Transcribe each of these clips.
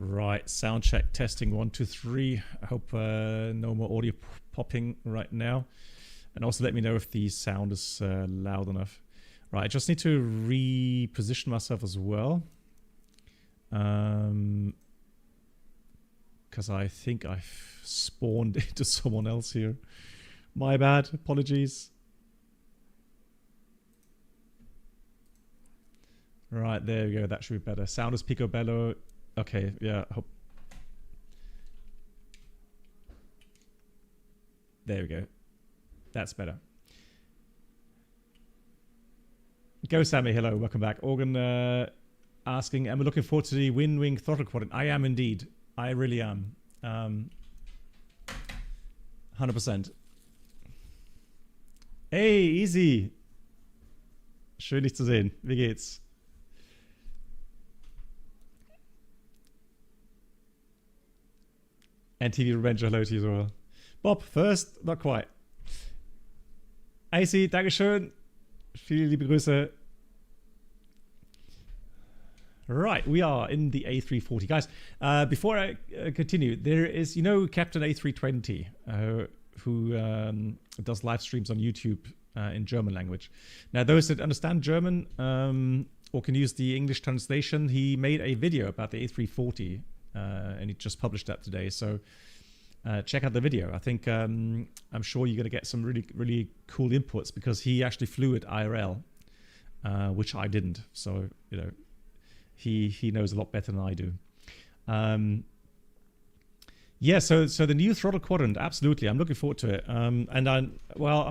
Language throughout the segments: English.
Right, sound check, testing 1, 2, 3. I hope no more audio popping right now. And also let me know if the sound is loud enough. Right, I just need to reposition myself as well. Because I think I've spawned into someone else here. My bad, apologies. Right, there we go, that should be better. Sound is picobello. Okay, yeah, hope. There we go. That's better. Go Sammy, hello, welcome back. Organ asking, am I looking forward to the Wing throttle quadrant? I am indeed. I really am. 100%. Hey, easy. Schön dich zu sehen. Wie geht's? And TV Revenge, hello to you as well. Bob, first, not quite. AC, Dankeschön. Viele liebe Grüße. Right, we are in the A340. Guys, before I continue, there is, you know, Captain A320, who does live streams on YouTube in German language. Now, those that understand German or can use the English translation, he made a video about the A340. And he just published that today, so check out the video. I think I'm sure you're going to get some really cool inputs because he actually flew it IRL, which I didn't. So you know, he knows a lot better than I do. Yeah, so the new throttle quadrant, absolutely, I'm looking forward to it. And I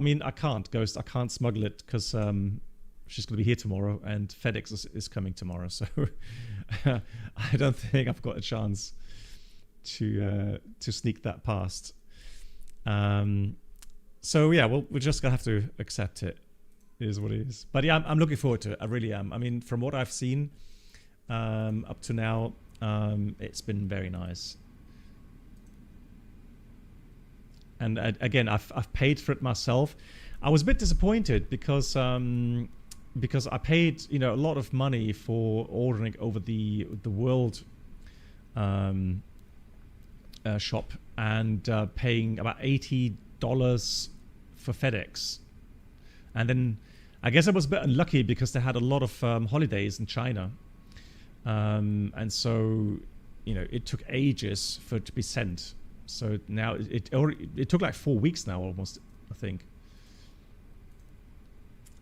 mean, I can't, Ghost, I can't smuggle it because she's going to be here tomorrow, and FedEx is coming tomorrow, so I don't think I've got a chance to sneak that past. So yeah, well, we're just gonna have to accept it. It is what it is. But yeah, I'm looking forward to it. I really am. I mean, from what I've seen up to now, it's been very nice. And again, I've paid for it myself. I was a bit disappointed because I paid, you know, a lot of money for ordering over the world shop and paying about $80 for FedEx. And then I guess I was a bit unlucky because they had a lot of holidays in China. And so, you know, it took ages for it to be sent. So now it took like 4 weeks now almost, I think.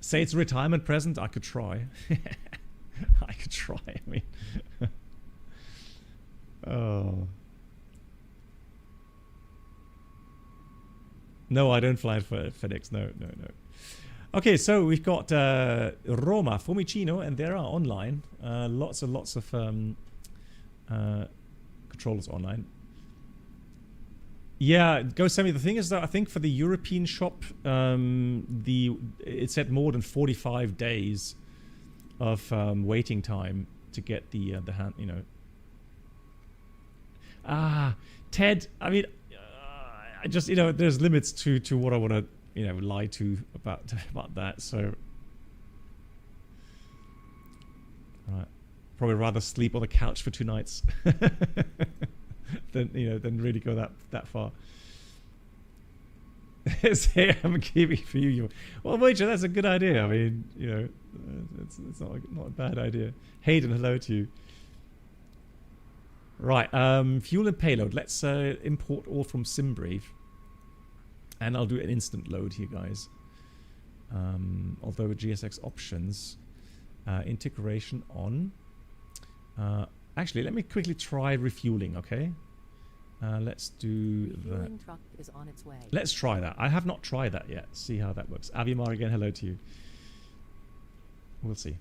Say it's a retirement present, I could try. I could try, I mean. Oh. No, I don't fly for FedEx, no. Okay, so we've got Roma, Formicino, and there are online. Lots and lots of controllers online. Yeah, go send me. The thing is that I think for the European shop, it said more than 45 days of waiting time to get the hand, you know. Ted, I mean, I just, you know, there's limits to what I want to, you know, lie to about that. So, right, probably rather sleep on the couch for 2 nights than really go that far. Say I'm keeping for you. Well, Major, that's a good idea. I mean, you know, it's not a bad idea. Hayden, hello to you. Right, fuel and payload. Let's import all from SimBrief. And I'll do an instant load here, guys. Although with GSX options, integration on. Actually, let me quickly try refueling, okay? Let's do that. Truck is on its way. Let's try that. I have not tried that yet. See how that works. Avimar again, hello to you. We'll see.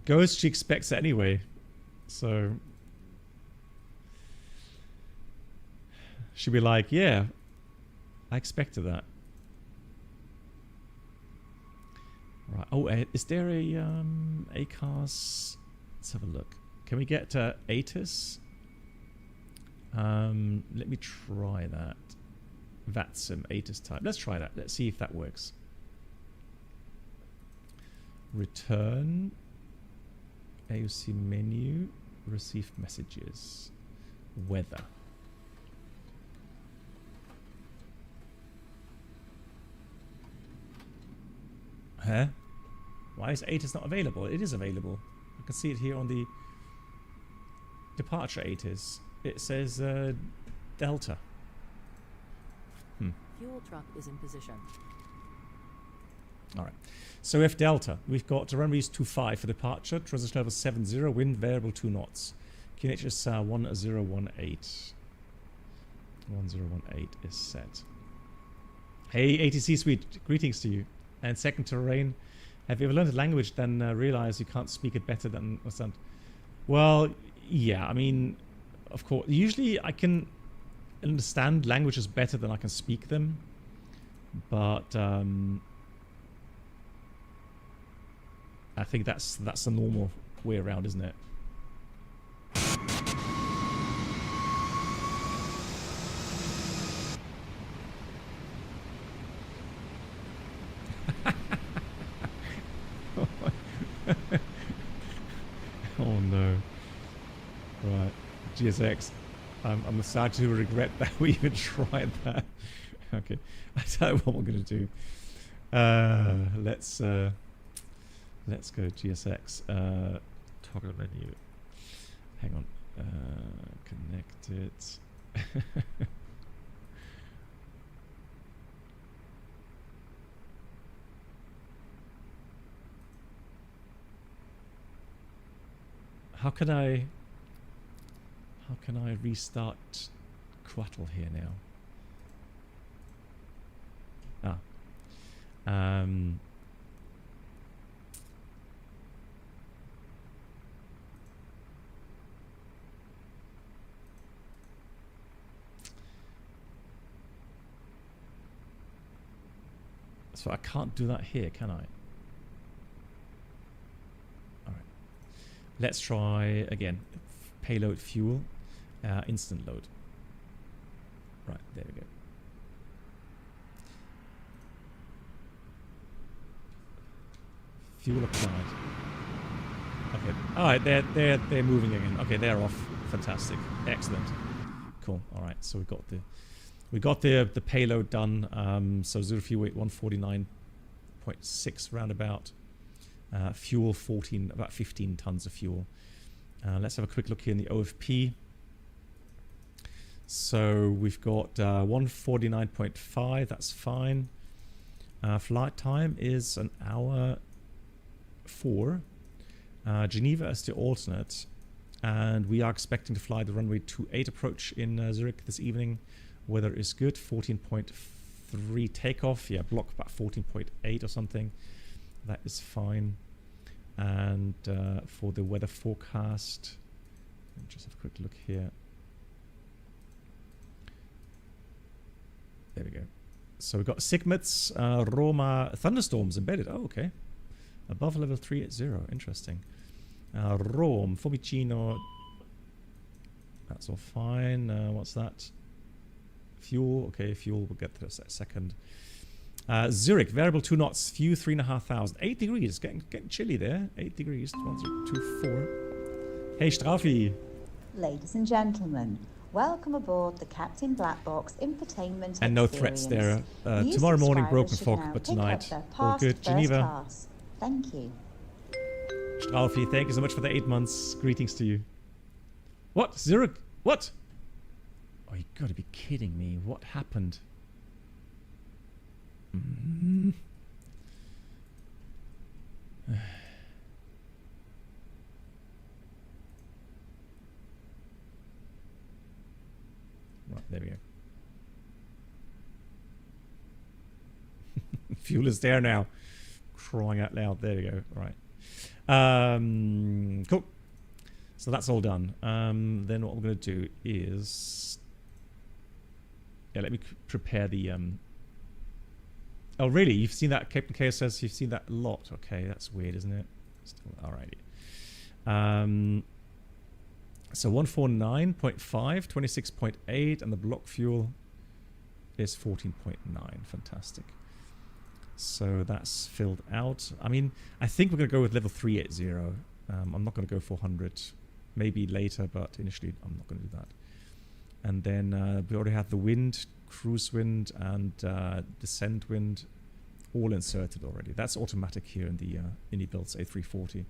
Ghost, she expects it anyway. So she'll be like, yeah, I expected that. Right. Oh, is there a ACARS? Let's have a look. Can we get ATIS? Let me try that. VATSIM ATIS type. Let's try that. Let's see if that works. Return. AOC menu. Received messages. Weather. Huh? Why is ATIS not available? It is available. I can see it here on the departure ATIS. It says Delta. Fuel truck is in position. Alright. So we have Delta. We've got runways 25 for departure. Transition level 70. Wind variable 2 knots. QNH is 1018. 1018 is set. Hey, ATC Suite. Greetings to you. And second to Rain. Have you ever learned a language then realize you can't speak it better than understand? Well, yeah, I mean, of course. Usually I can understand languages better than I can speak them. But I think that's the normal way around, isn't it? Oh no. Right. GSX. I'm sad to regret that we even tried that. Okay. I don't know what we're gonna do. Let's go GSX. Toggle menu. Hang on. Connect it. How can I restart Quattle here now? So I can't do that here, can I? Let's try again. Payload fuel. Instant load. Right, there we go. Fuel applied. Okay. Alright, they're moving again. Okay, they're off. Fantastic. Excellent. Cool. Alright, so we got the payload done. So zero fuel weight 149.6 roundabout. Fuel 14, about 15 tons of fuel. Let's have a quick look here in the OFP. So we've got 149.5, that's fine. Flight time is an hour 4. Geneva is the alternate. And we are expecting to fly the runway 28 approach in Zurich this evening. Weather is good, 14.3 takeoff. Yeah, block about 14.8 or something. That is fine. And for the weather forecast, let me just have a quick look here. There we go. So we've got Sigmets, Roma, thunderstorms embedded. Oh, okay. Above level 380. Interesting. Rome, Fiumicino. That's all fine. What's that? Fuel. Okay, fuel. We'll get to this in a second. Zurich, variable 2 knots, few 3,500. 8 degrees, getting chilly there. 8 degrees, 1024. Hey, Straufi. Ladies and gentlemen, welcome aboard the Captain Black Box infotainment and no threats there. Tomorrow morning, broken fog, but tonight, all good. Geneva. Class. Thank you. Straufi, thank you so much for the 8 months. Greetings to you. What? Zurich? What? Oh, you gotta be kidding me. What happened? Right, there we go. Fuel is there now. Crying out loud. There we go. Right. Cool. So that's all done. Then what we're going to do is... Yeah, let me prepare the... Oh, really? You've seen that? Captain Chaos says you've seen that a lot. Okay, that's weird, isn't it? Still, alrighty. So 149.5, 26.8, and the block fuel is 14.9. Fantastic. So that's filled out. I mean, I think we're going to go with level 380. I'm not going to go 400. Maybe later, but initially I'm not going to do that. And then we already have the wind, cruise wind, and descent wind all inserted already. That's automatic here in the iniBuilds A340.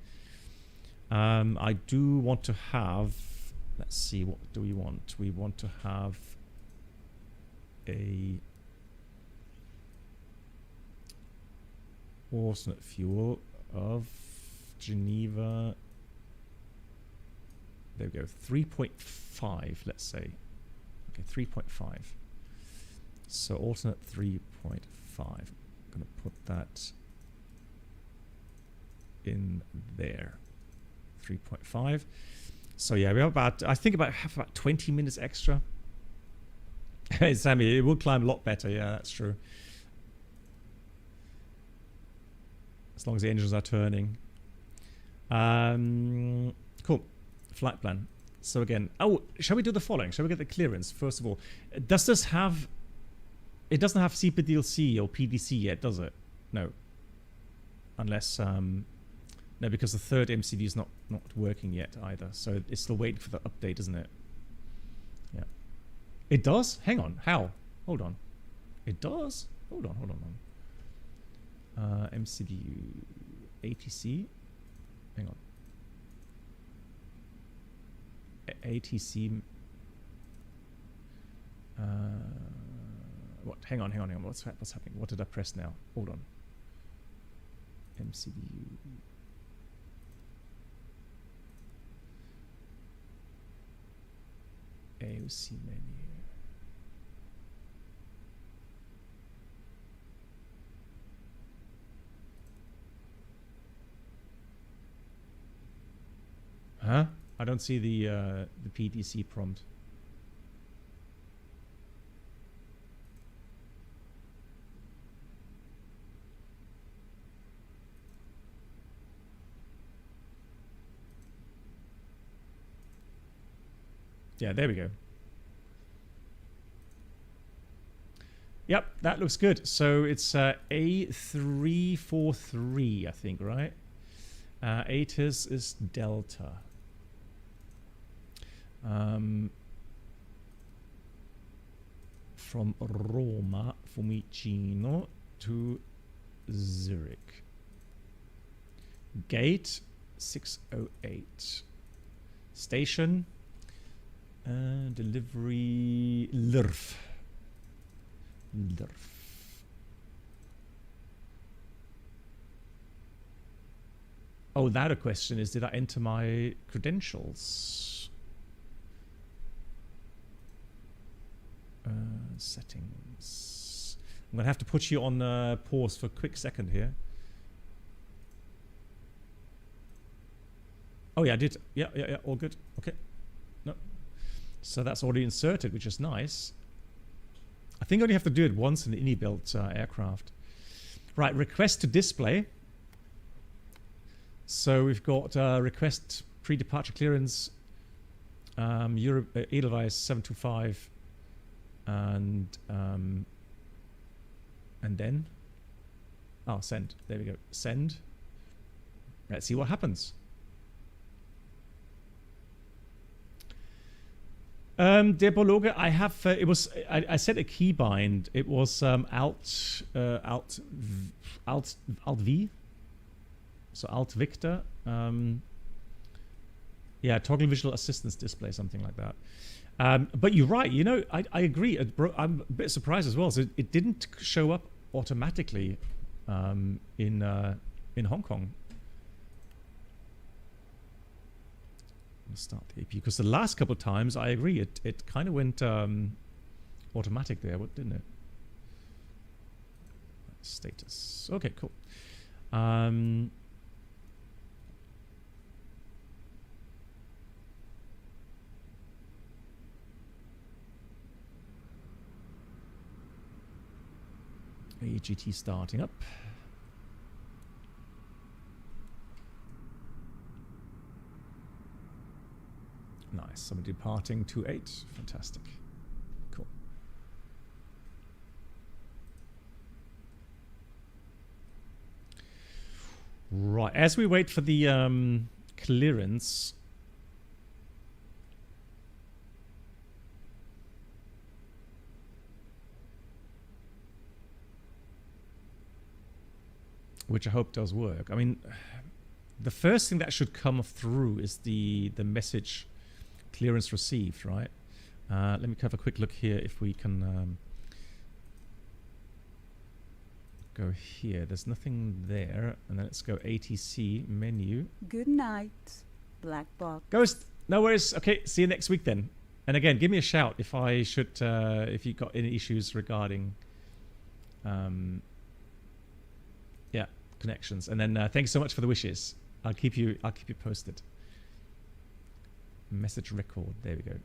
I do want to have, let's see, what do we want? We want to have a alternate fuel of Geneva. There we go, 3.5, let's say. Okay, 3.5. So alternate 3.5. I'm going to put that in there. 3.5. So yeah, we have about, I think about 20 minutes extra. Hey Sammy, it will climb a lot better. Yeah, that's true. As long as the engines are turning. Cool. Flight plan. So again, oh, shall we do the following? Shall we get the clearance first of all? Does this have? It doesn't have CPDLC or PDC yet, does it? No. Unless no, because the third MCV is not working yet either. So it's still waiting for the update, isn't it? Yeah. It does? Hang on. How? Hold on. It does? Hold on. MCV ATC. Hang on. ATC. What? Hang on. What's happening? What did I press now? Hold on. MCDU. AOC menu. Huh? I don't see the PDC prompt. Yeah, there we go. Yep, that looks good. So it's A343, I think, right? ATIS is Delta. From Roma, Fiumicino to Zurich. Gate 608. Station. Delivery LIRF. Oh, that a question is, did I enter my credentials? Settings. I'm gonna have to put you on pause for a quick second here. Oh yeah, I did. Yeah, all good. Okay. No. So that's already inserted, which is nice. I think I only have to do it once in the iniBuilds aircraft. Right, request to display. So we've got request pre-departure clearance, Edelweiss 725, and then, oh, send. There we go. Send. Let's see what happens. Der Bologe, I have, it was, I set a keybind. It was Alt V. So Alt Victor. Yeah, toggle visual assistance display, something like that. But you're right, you know, I agree. I'm a bit surprised as well. So it didn't show up automatically in Hong Kong. Start the AP, because the last couple of times I agree it kind of went automatic there, didn't it? Status. Okay, cool. AGT starting up. Nice. So we're departing 28. Fantastic. Cool. Right, as we wait for the clearance, which I hope does work. I mean, the first thing that should come through is the message clearance received, right? Let me have a quick look here if we can go here. There's nothing there. And then let's go ATC menu. Good night, black box. Ghost, no worries. Okay, see you next week then. And again, give me a shout if I should, if you got any issues regarding, yeah, connections. And then thanks so much for the wishes. I'll keep you posted. Message record. There we go.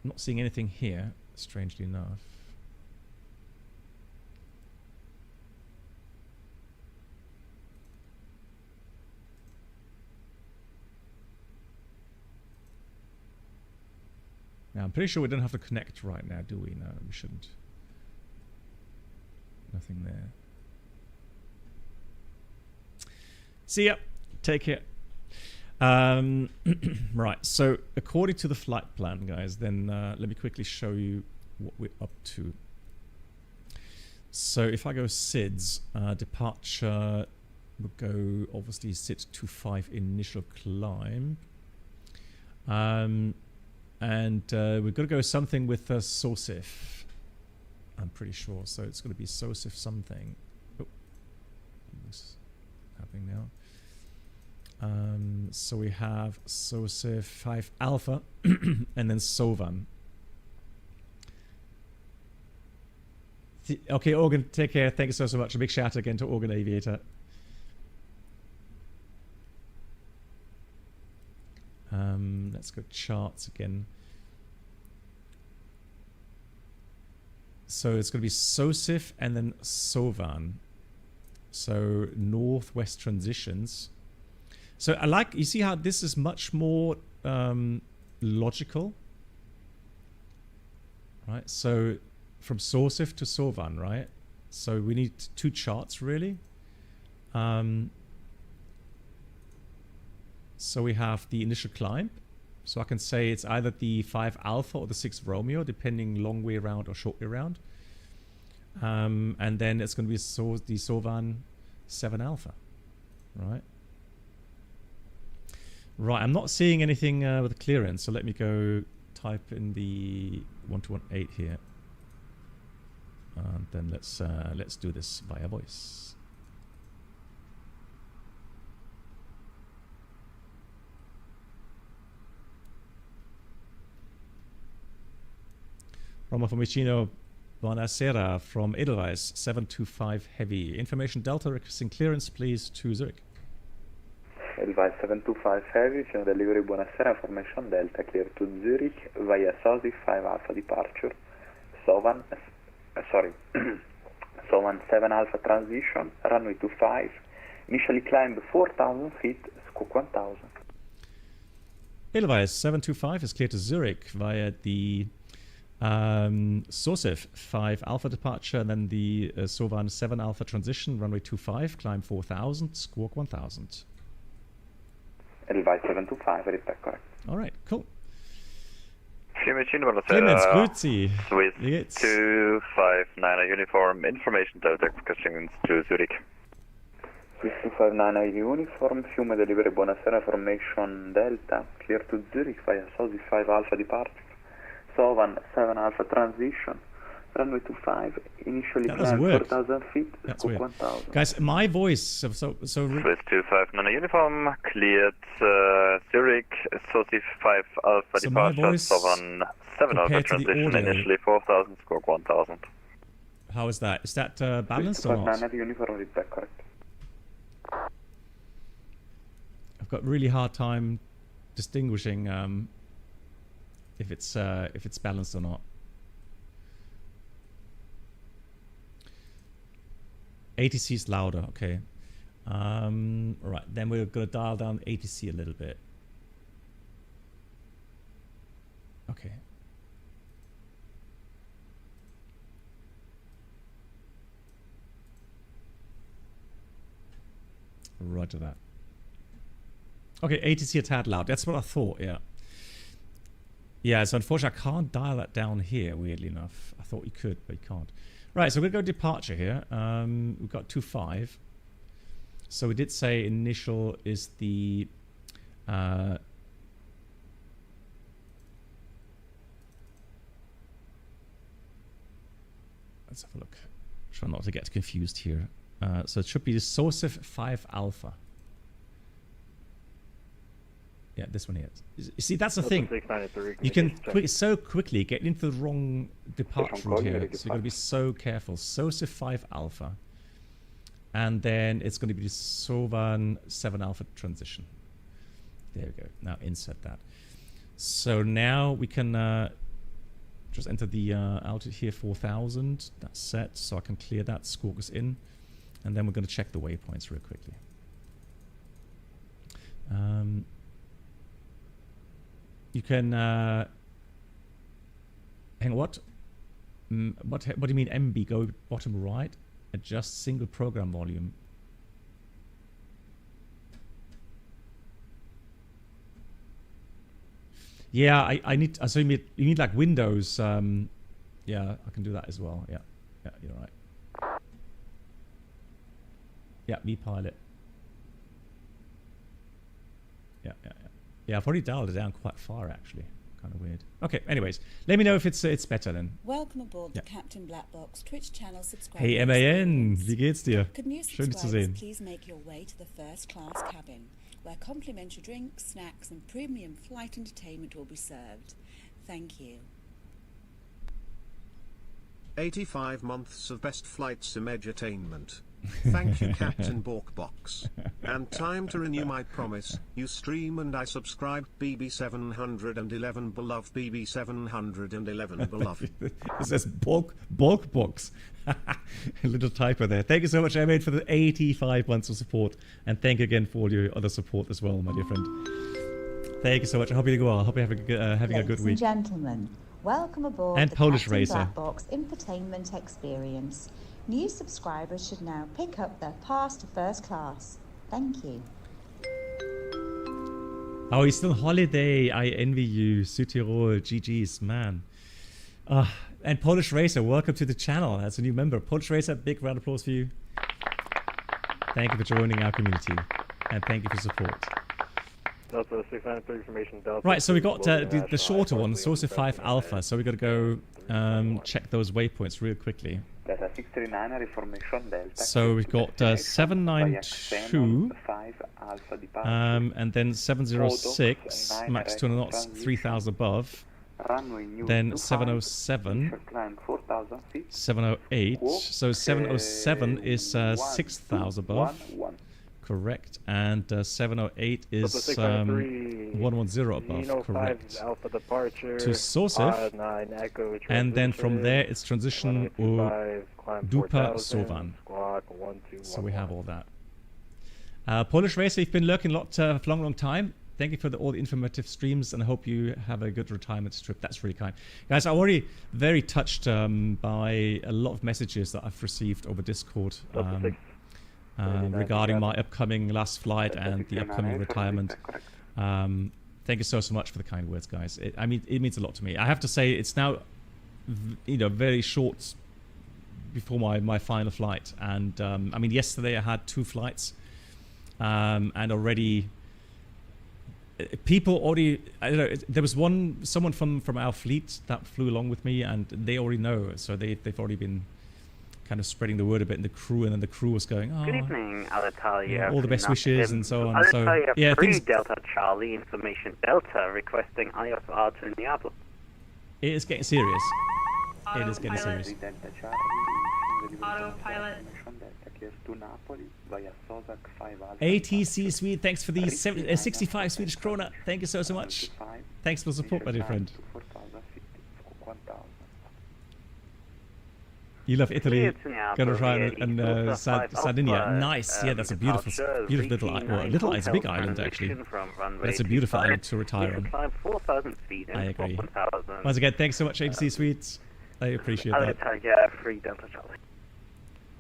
Not seeing anything here, strangely enough. Now, I'm pretty sure we don't have to connect right now, do we? No, we shouldn't. Nothing there. See ya. Take care. Right, so according to the flight plan, guys, then let me quickly show you what we're up to. So if I go SIDS, departure will go obviously SID 25 initial climb. And we're going to go something with SOSIF, I'm pretty sure. So it's going to be SOSIF something. Oh, what's happening now? So we have SOSIF 5 Alpha and then SOVAN. Okay, Organ, take care. Thank you so much. A big shout out again to Organ Aviator. Let's go charts again. So it's going to be SOSIF and then SOVAN. So northwest transitions. So I like, you see how this is much more logical, right? So from SOSIF to SOVAN, right? So we need two charts really. So we have the initial climb. So I can say it's either the 5 Alpha or the 6 Romeo, depending long way around or short way around. And then it's going to be the SOVAN 7 Alpha, right? Right, I'm not seeing anything with clearance, so let me go type in the 1218 here. And then let's do this via voice. Roma Formicino, buonasera from Edelweiss, 725 Heavy. Information Delta requesting clearance, please, to Zurich. Edelweiss 725 Heavy, final delivery, buonasera, information Delta, clear to Zurich, via SOSIF 5 Alpha departure, SOVAN 7 Alpha transition, runway 25, initially climb 4,000 feet, squawk 1,000. Edelweiss 725 is clear to Zurich via the SOSIF 5 Alpha departure, and then the SOVAN 7 Alpha transition, runway 25, climb 4,000, squawk 1,000. Edelweiss 725, respect correct. All right, cool. Buonasera. Clemens, grüezi. Swiss Wie geht's? 259 uniform, information Delta requesting to Zurich. Swiss 259 uniform, Fiume delivery, buonasera, information Delta, clear to Zurich via SOSIF 5 Alpha departure. SOVAN 7 Alpha transition, runway 25, initially climb 4,000 feet, squawk 1,000. Guys, my voice, so Swiss 259 uniform, cleared Zurich, SOSIF 5 Alpha so departure, SOVAN 7 Alpha transition, initially 4,000, squawk 1,000. How is that? Is that balanced or not? 259 uniform, respect correct. I've got really hard time distinguishing if it's balanced or not. ATC is louder, okay. Right, then we're gonna dial down ATC a little bit. Okay. Roger that. Okay, ATC a tad loud. That's what I thought, yeah. Yeah, so unfortunately I can't dial that down here, weirdly enough. I thought you could, but you can't. Right, so we're going to go departure here. We've got 25. So we did say initial is the... let's have a look. Try not to get confused here. So it should be the SOSIF 5 Alpha. Yeah, this one here. You see, that's the thing. You can so quickly get into the wrong departure route here. So you've got to be so careful. SOSIF 5 Alpha. And then it's going to be the SOVAN 7 Alpha transition. There we go. Now insert that. So now we can just enter the altitude here, 4,000. That's set. So I can clear that, squawk us in. And then we're going to check the waypoints real quickly. You can hang on, what do you mean MB? Go bottom right, adjust single program volume. Yeah, I need. So you need like Windows. Yeah, I can do that as well. Yeah, you're right. Yeah, vPilot. Yeah. Yeah, I've already dialed it down quite far, actually. Kind of weird. Okay, anyways, let me know if it's better then. Welcome aboard the Captain Blackbox Twitch channel subscriber. Hey MAN, wie geht's dir? Could new Schön dich zu subscribers sehen. please make your way to the first class cabin, where complimentary drinks, snacks and premium flight entertainment will be served. Thank you. 85 months of best flight sim edutainment. Thank you, Captain Borkbox. And time to renew my promise. You stream and I subscribe. BB711 beloved. BB711 beloved. It says bulk box. A little typo there. Thank you so much, Emma, for the 85 months of support, and thank you again for all your other support as well, my dear friend. Thank you so much. I hope you're well. I hope you're having a good week. Ladies and gentlemen, welcome aboard And the Polish Captain Racer. Blackbox infotainment experience. New subscribers should now pick up their pass to first class. Thank you. Oh, he's still on holiday. I envy you. Südtirol. GG's, man. And Polish Racer, welcome to the channel. That's a new member. Polish Racer, big round of applause for you. Thank you for joining our community. And thank you for support. Delta 693 information, Delta. Right, so we got the shorter one, SOSIF 5 Alpha. So we got to go check those waypoints real quickly. Delta 639 reformation Delta. So we've got 792, and then 706, max 200 knots, 3,000 above. Then 707, 708. So 707 is 6,000 above. Correct. And 708 is 110 above. Correct. Alpha departure, To SOSIF. 9 Echo And then from there it's transition or 25, Dupa Sovan. So we have all that. Polish Racer, you've been lurking a lot for a long time. Thank you for all the informative streams, and I hope you have a good retirement trip. That's really kind. Guys, I'm already very touched by a lot of messages that I've received over Discord regarding my upcoming last flight and the upcoming retirement. Thank you so much for the kind words, guys. I mean, it means a lot to me. I have to say, it's now, very short before my final flight. And I mean, yesterday I had 2 flights, and already people already, I don't know, there was someone from our fleet that flew along with me, and they already know, so they've already been kind of spreading the word a bit in the crew, and then the crew was going, oh, good evening, Alitalia. all the best wishes and so on. So Alitalia, yeah, things. Delta Charlie information Delta requesting IFR to Indianapolis. It is getting serious. It is getting serious. Autopilot. ATC Swede, thanks for the 65 Swedish krona. Thank you so much. Thanks for the support, my dear friend. You love Italy. Gonna try and Sardinia. Nice. Yeah, that's a beautiful little island. Well, it's a big island actually. But it's a beautiful island to retire on. I agree. Once again, thanks so much, ATC Sweets. I appreciate that. Yeah, free Delta Charlie.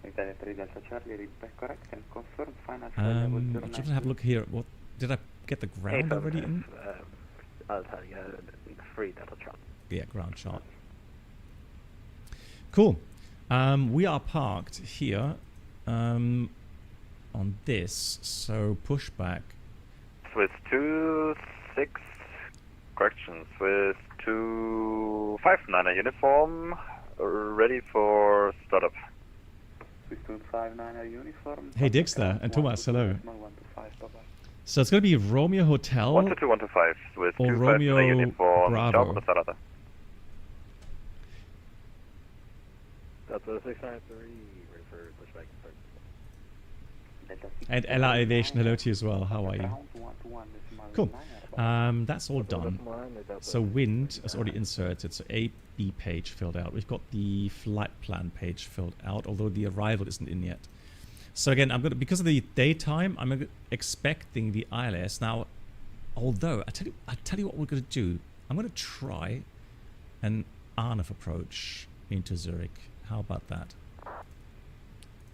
Italia 3 Delta Charlie, read back correct and confirm final just have a look here. What did I get the ground already in? Alta, 3 Delta Charlie. Yeah, ground shot. Cool. We are parked here on this, so pushback. With 26 corrections, with 259 uniform, ready for startup. With 259 uniform. Hey Dixter and Thomas, hello. So it's going to be Romeo Hotel 122-125 with or 259 Romeo uniform. Bravo. Delta 693, ready for pushback. And LI Aviation, hello to you as well. How are you? Cool. That's all done. So wind is already inserted. So A, B page filled out. We've got the flight plan page filled out, although the arrival isn't in yet. So again, I'm gonna, because of the daytime, I'm expecting the ILS now. Although I tell you what we're gonna do. I'm gonna try an ANF approach into Zurich. How about that?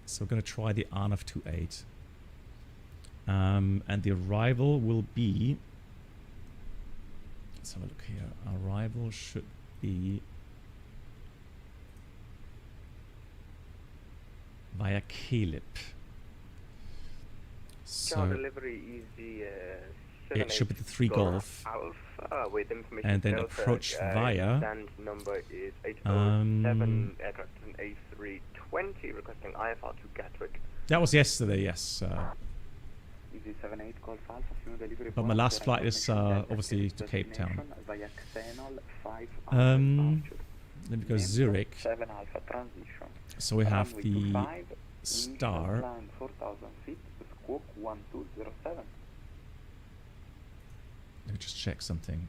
So we're gonna try the ANF 28. And the arrival will be. Let's have a look here. Arrival should be via Caleb. So delivery easy, it should be the 3 Golf, with information and then approach via. Stand number is 807 aircraft A320 requesting IFR to Gatwick. That was yesterday, yes. But my last flight is obviously to Cape Town. Let me go Zurich. So we have the Star. Let me just check something.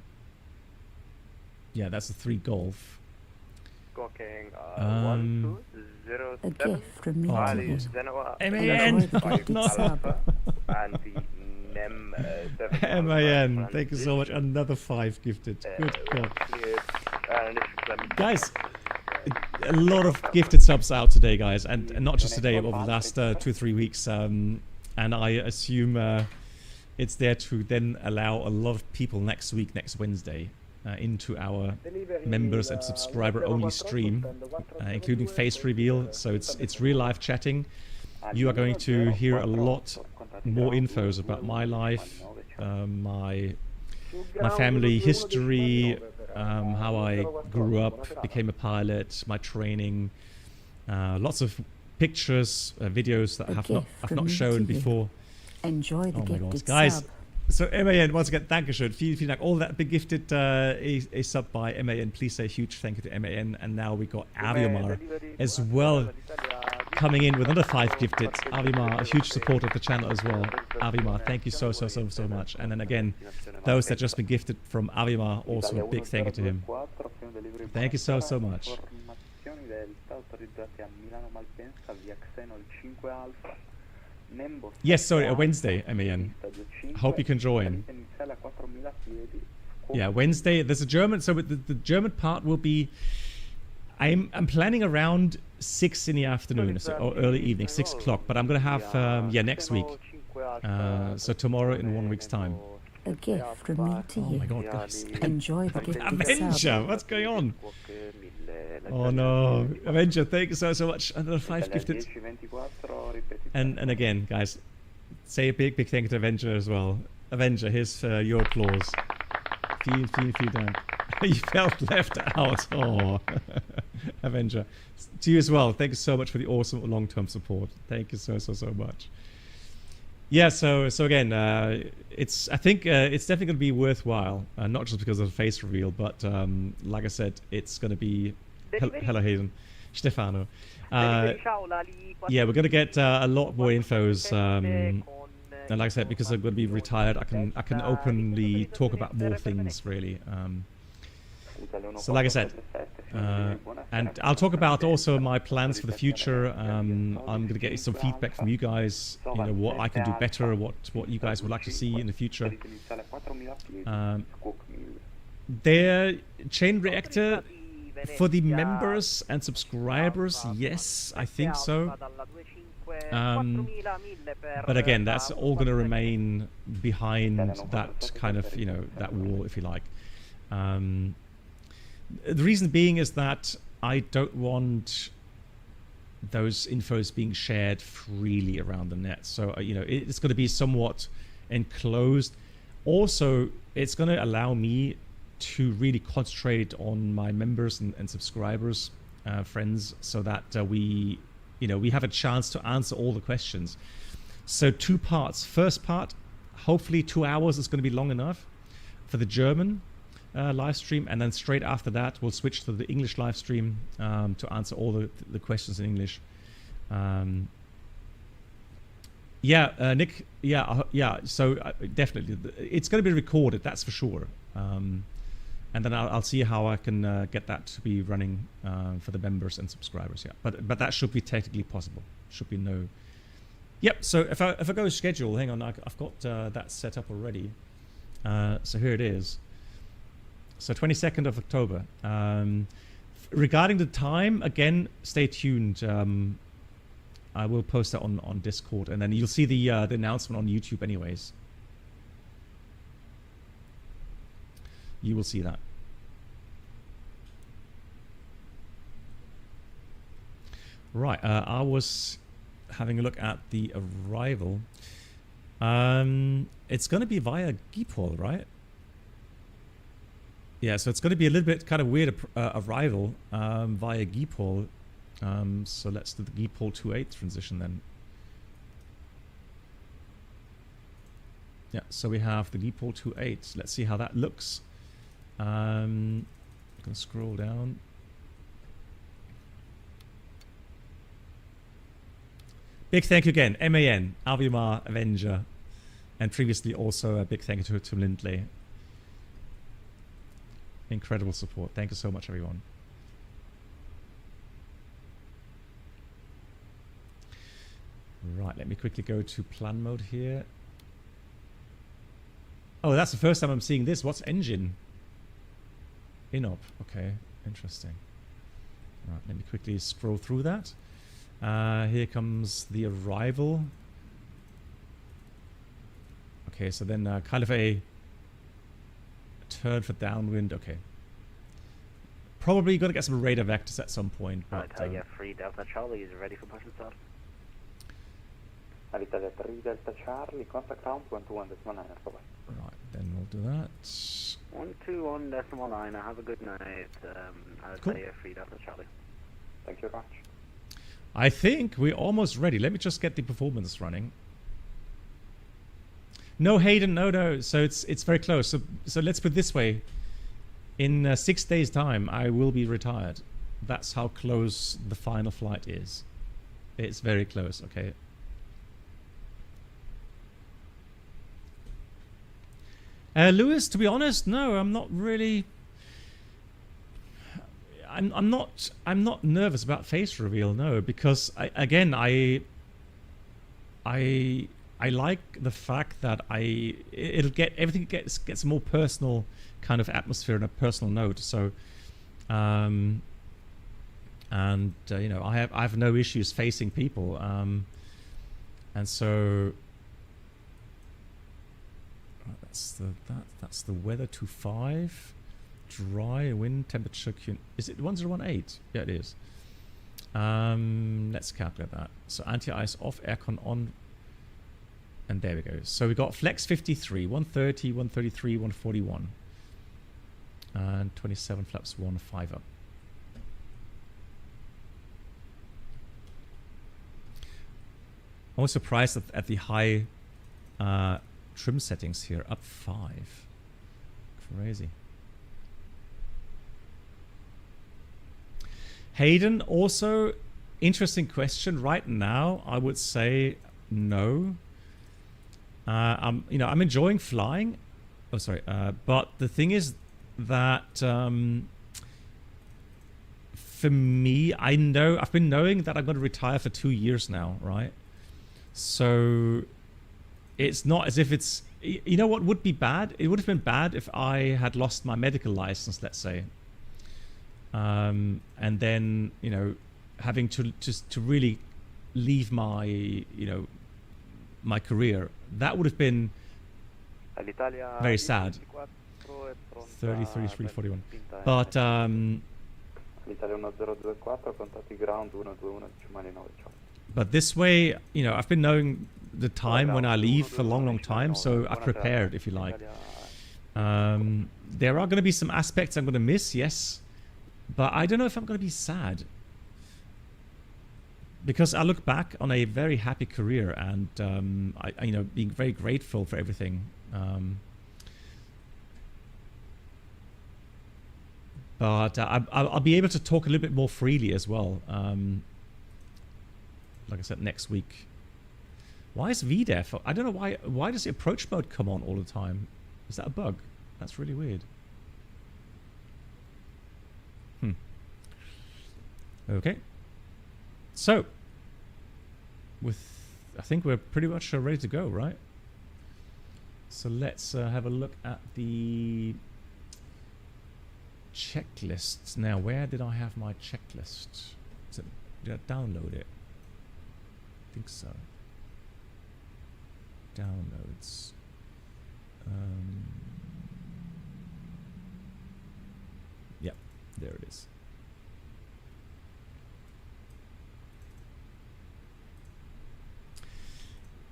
Yeah, that's the 3 Golf. Squawking A 1207. gift from me to you. MAN! No. And the NEM 7. MAN, thank you so much. Another 5 gifted. Good God. Guys, a lot of gifted subs out today, guys, and not just today, over the last 2 or 3 weeks. And I assume it's there to then allow a lot of people next week, next Wednesday, into our members and subscriber only stream, including face reveal. So it's real life chatting. You are going to hear a lot more infos about my life, my family history, how I grew up, became a pilot, my training, lots of pictures, videos that I've not shown before. Enjoy the gifted guys. sub. So MAN, once again, Dankeschön. Vielen Dank. All that been gifted a sub by MAN. Please say a huge thank you to MAN. And now we got Aviomar as well, coming in with another 5 gifted. Aviomar, a huge supporter of the channel as well. Aviomar, thank you so much. And then again, those that just been gifted from Aviomar, also a big thank you to him. Thank you so much. Yes, sorry, a Wednesday, MAN. Hope you can join. Yeah, Wednesday. There's a German, so the German part will be. I'm planning around 6 in the afternoon, so, or early evening, 6 o'clock. But I'm gonna have next week. So tomorrow in 1 week's time. A gift from me to you. Oh my God, guys! Enjoy the gifted Avenger, sub. what's going on? Oh no, Avenger, thank you so much. Another 5 gifted. And again, guys, say a big thank you to Avenger as well. Avenger, here's your applause. Vielen Dank. You felt left out. Oh, Avenger, to you as well. Thank you so much for the awesome long-term support. Thank you so much. Yeah, so again, I think it's definitely going to be worthwhile, not just because of the face reveal, but like I said, it's going to be. Hello, Hayden, Stefano. Yeah, we're going to get a lot more infos. And like I said, because I'm going to be retired, I can openly talk about more things, really. So like I said, and I'll talk about also my plans for the future. I'm going to get some feedback from you guys, you know, what I can do better, what you guys would like to see in the future. Their chain reactor For the members and subscribers, yes, I think so. But again, that's all going to remain behind that kind of, you know, that wall, if you like. The reason being is that I don't want those infos being shared freely around the net. So, you know, it's going to be somewhat enclosed. Also, it's going to allow me to really concentrate on my members and subscribers, friends, so that we have a chance to answer all the questions. So 2 parts. First part, hopefully 2 hours is going to be long enough for the German live stream, and then straight after that we'll switch to the English live stream to answer all the questions in English. Nick, so definitely it's going to be recorded, that's for sure. And then I'll see how I can get that to be running for the members and subscribers. Yeah, but that should be technically possible. Should be no. Yep. So if I go schedule, hang on, I've got that set up already. So here it is. So 22nd of October. Regarding the time, again, stay tuned. I will post that on Discord, and then you'll see the announcement on YouTube anyways. You will see that. Right, I was having a look at the arrival. It's going to be via Schiphol, right? Yeah, so it's going to be a little bit kind of weird arrival via Schiphol. So let's do the Schiphol 28 transition then. Yeah, so we have the Schiphol 28. Let's see how that looks. I'm going to scroll down. Big thank you again, MAN, Avimar, Avenger, and previously also a big thank you to Lindley. Incredible support. Thank you so much, everyone. Right, let me quickly go to plan mode here. Oh, that's the first time I'm seeing this. What's engine? Inop. Okay, interesting. Right, let me quickly scroll through that. Here comes the arrival. Okay, so then kind of a turn for downwind. Okay. Probably going to get some radar vectors at some point. But, Italia 3 Delta Charlie is ready for push and start. Italia 3 Delta Charlie, contact ground 121.9. Right, then we'll do that. 121.9. Have a good night. Italia 3 Delta Charlie. Thank you very much. I think we're almost ready. Let me just get the performance running. No, Hayden, no. So it's very close. So let's put it this way. In 6 days' time, I will be retired. That's how close the final flight is. It's very close, okay? Lewis, to be honest, no, I'm not really... I'm not nervous about face reveal, no, because I like the fact that everything gets a more personal kind of atmosphere and a personal note. So, you know, I have no issues facing people, and so that's the weather 25. Dry wind temperature. Is it 1018? Yeah, it is. Let's calculate that. So anti-ice off, aircon on, and there we go. So we got flex 53, 130, 133, 141, and 27 flaps 1 up. I was surprised at the high trim settings here, up 5. Crazy. Hayden, also interesting question. Right now, I would say no. I'm enjoying flying. Oh, sorry. But the thing is that for me, I've been knowing that I'm going to retire for 2 years now, right? So it's not as if it's. You know what would be bad? It would have been bad if I had lost my medical license, let's say. and then having to really leave my my career, that would have been very sad. 33,341. But but this way, I've been knowing the time when I leave for a long time, so I've prepared, if you like. There are going to be some aspects I'm going to miss, yes, but I don't know if I'm going to be sad, because I look back on a very happy career, and being very grateful for everything. But I'll be able to talk a little bit more freely as well. Like I said, next week. Why is VDEF? I don't know why. Why does the approach mode come on all the time? Is that a bug? That's really weird. Okay. So, I think we're pretty much ready to go, right? So let's have a look at the checklists. Now, where did I have my checklist? Did I download it? I think so. Downloads. Yeah, there it is.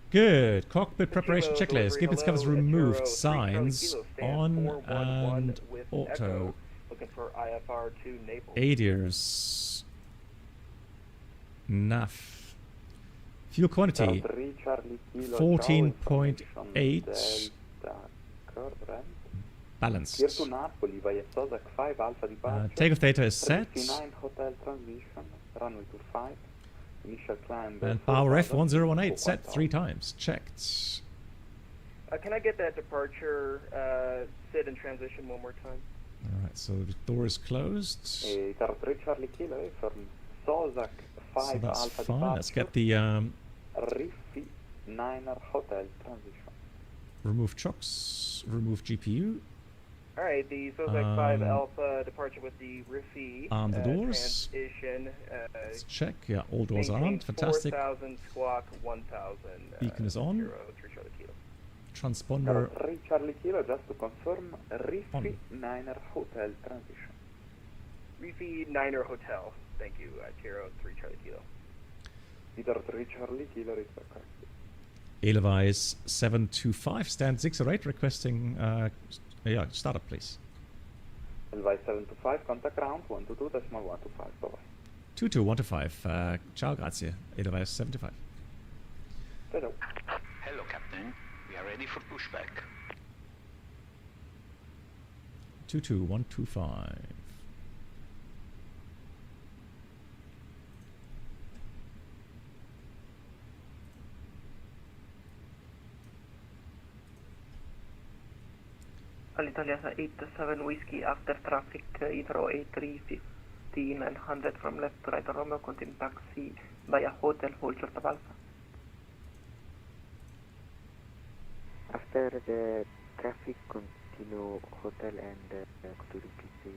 Good. Cockpit preparation checklist. Gibbons covers removed signs on and auto. Looking for IFR to Naples. ADIRS. NAF. Fuel quantity 14.8. Balanced. Takeoff data is set. And power F1018 set 3 times. Checked. Can I get that departure sit and transition one more time? Alright, so the door is closed. So that's fine. Let's get the remove chocks, remove GPU. Alright, the Zurich 5 Alpha departure with the RIFI arm the doors. transition. Let's check. Yeah, all doors are armed. Fantastic. 4,000 squawk 1,000. Beacon is on. 0, 3 Charlie Kilo. Transponder 3 Charlie Kilo, just to confirm, RIFI on. Niner Hotel transition. RIFI Niner Hotel. Thank you, Tiro 3 Charlie Kilo. Peter 3 Charlie Kilo is correct. Edelweiss 725 stand 608 requesting startup please. Edelweiss 725 contact ground 122.125 bye bye. 22125 ciao grazie Edelweiss 725. Hello. Hello Captain, we are ready for pushback. 22125. Alitalia 87 Whiskey after traffic Heathrow A315 and 100 from left to right Romeo continue taxi via hotel hold short of Alpha. After the traffic continue hotel and to repeat the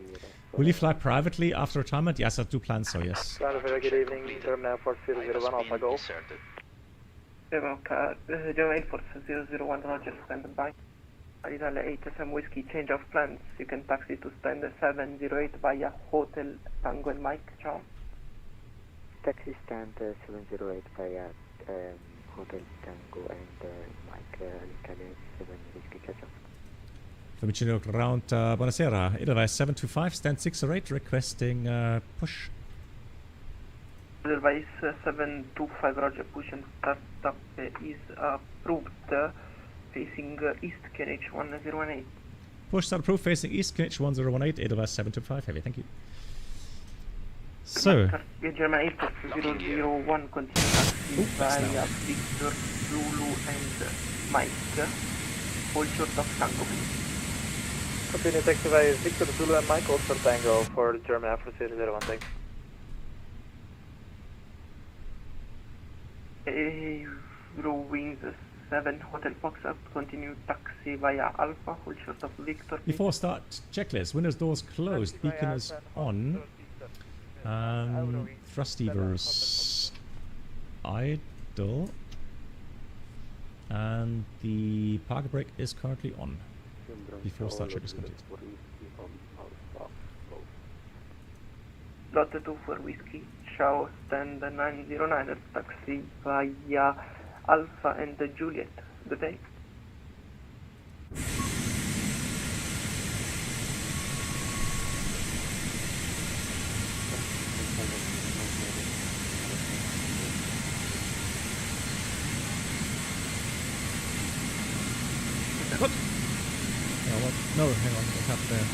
Will you fly privately after retirement? Yes, I do plan so, yes. Very good evening, Terminal 4001 Alpha Go. General Air Force 001 Roger, stand by. Alitalia 87 Whiskey, change of plans. You can taxi to stand 708 via Hotel Tango and Mike. Ciao. taxi stand 708 via Hotel Tango and Mike Alitalia 7 Whiskey. Ciao, ciao. Famicino ground, buonasera. Edelweiss 725 stand 608 requesting push. Edelweiss 725 Roger, push and start up is approved. Facing east, KNH 1018. Push start approved facing east, KNH 1018, Edelweiss 725, heavy, thank you. So. German Air Force 001, continue taxi via Victor, Zulu and Mike. Hold short of Tango, please. Continue taxi via Victor, Zulu and Mike, hold short Tango for German Air Force 001, thanks. Zero wings 7 Hotel Foxtrot, continue taxi via Alpha, hold short of Victor. Before start checklist, windows doors closed, beacon is on. Thrust levers idle. And the parker brake is currently on. Before start check is complete. Lotte 2 for Whiskey, Chow stand 909 taxi via Alpha and Juliet. Good day. What? Yeah, what? No, hang on, what's happened there?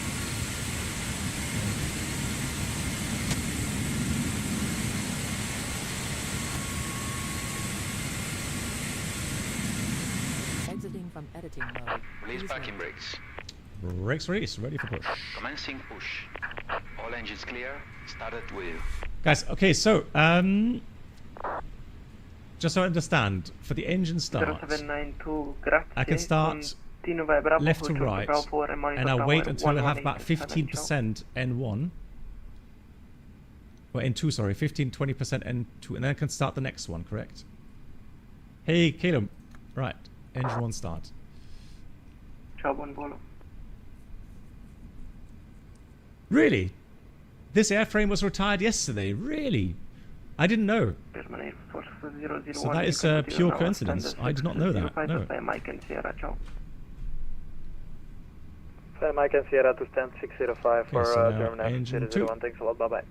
Exiting from editing mode. Release parking brakes. Brakes release, ready for push. Commencing push. All engines clear. Started wheel. Guys, okay, so just so I understand, for the engine start, 0792, I can start left to right, and I'll wait until I have about 15% N1. Well, N2, sorry, 15-20% N2, and then I can start the next one, correct? Hey, Caleb. Right, engine 1 start. Really? This airframe was retired yesterday? Really? I didn't know. So that is a pure coincidence. I did not know that. No. Mike and Sierra, ciao. Mike and Sierra to stand 605 for German engine 2. Thanks a lot, bye-bye.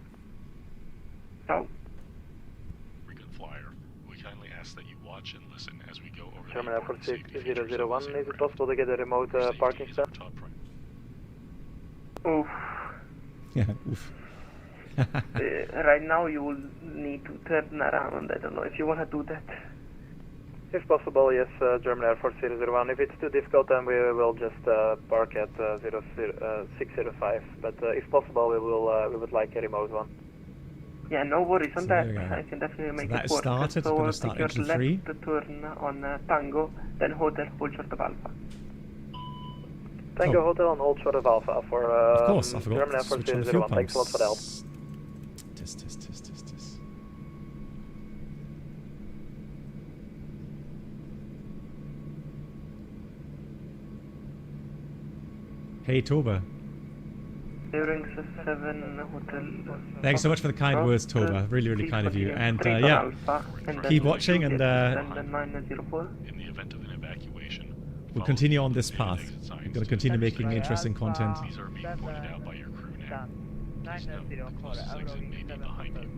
Ciao. Recon Flyer, we kindly ask that you watch and listen as we go over German Airport 6001, is it possible to get a remote parking stop? Oof. Yeah, oof. Right now you will need to turn around. I don't know if you want to do that. If possible, yes, German Air Force 001. If it's too difficult, then we will just park at 605. But if possible, we would like a remote one. Yeah, no worries on that. I can definitely make that it work. Started. So going to start take your engine 3. left turn on Tango, then Hotel, hold short of Alpha. Tango Hotel and hold short of Alpha for of course, I forgot. German Air Force 001. Thanks a lot for the help. Test. Hey, Toba. Thanks so much for the kind words, Toba. Really, really kind of you. And yeah, keep watching, and in the event of an evacuation, we'll continue on this path. We're going to continue making interesting content. These are being pointed out by your crew now. Please note, the closest exit may be behind you.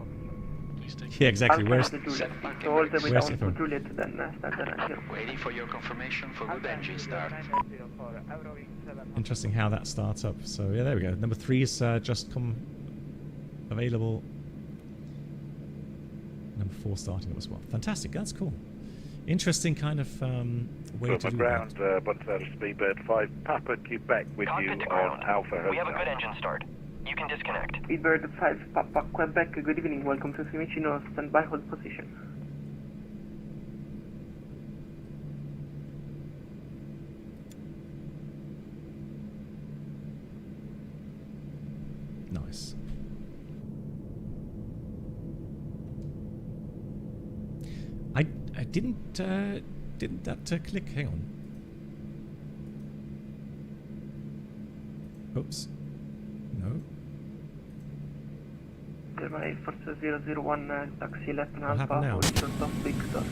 Please take Yeah, exactly. Where's Waiting for your confirmation for good engine start. Interesting how that starts up. So yeah, there we go. Number 3 is just come available. Number 4 starting up as well. Fantastic. That's cool. Interesting kind of way to do ground, that. Speedbird 5, Papa Quebec with you on Alpha Hotel. We have a good engine start. You can disconnect. Speedbird 5, Papa Quebec, good evening. Welcome to Fiumicino. Stand by, hold position. Nice. I didn't that click? Hang on. Oops. No. German Force 001 taxi left and What happened Alpha, now? hold short of Victor.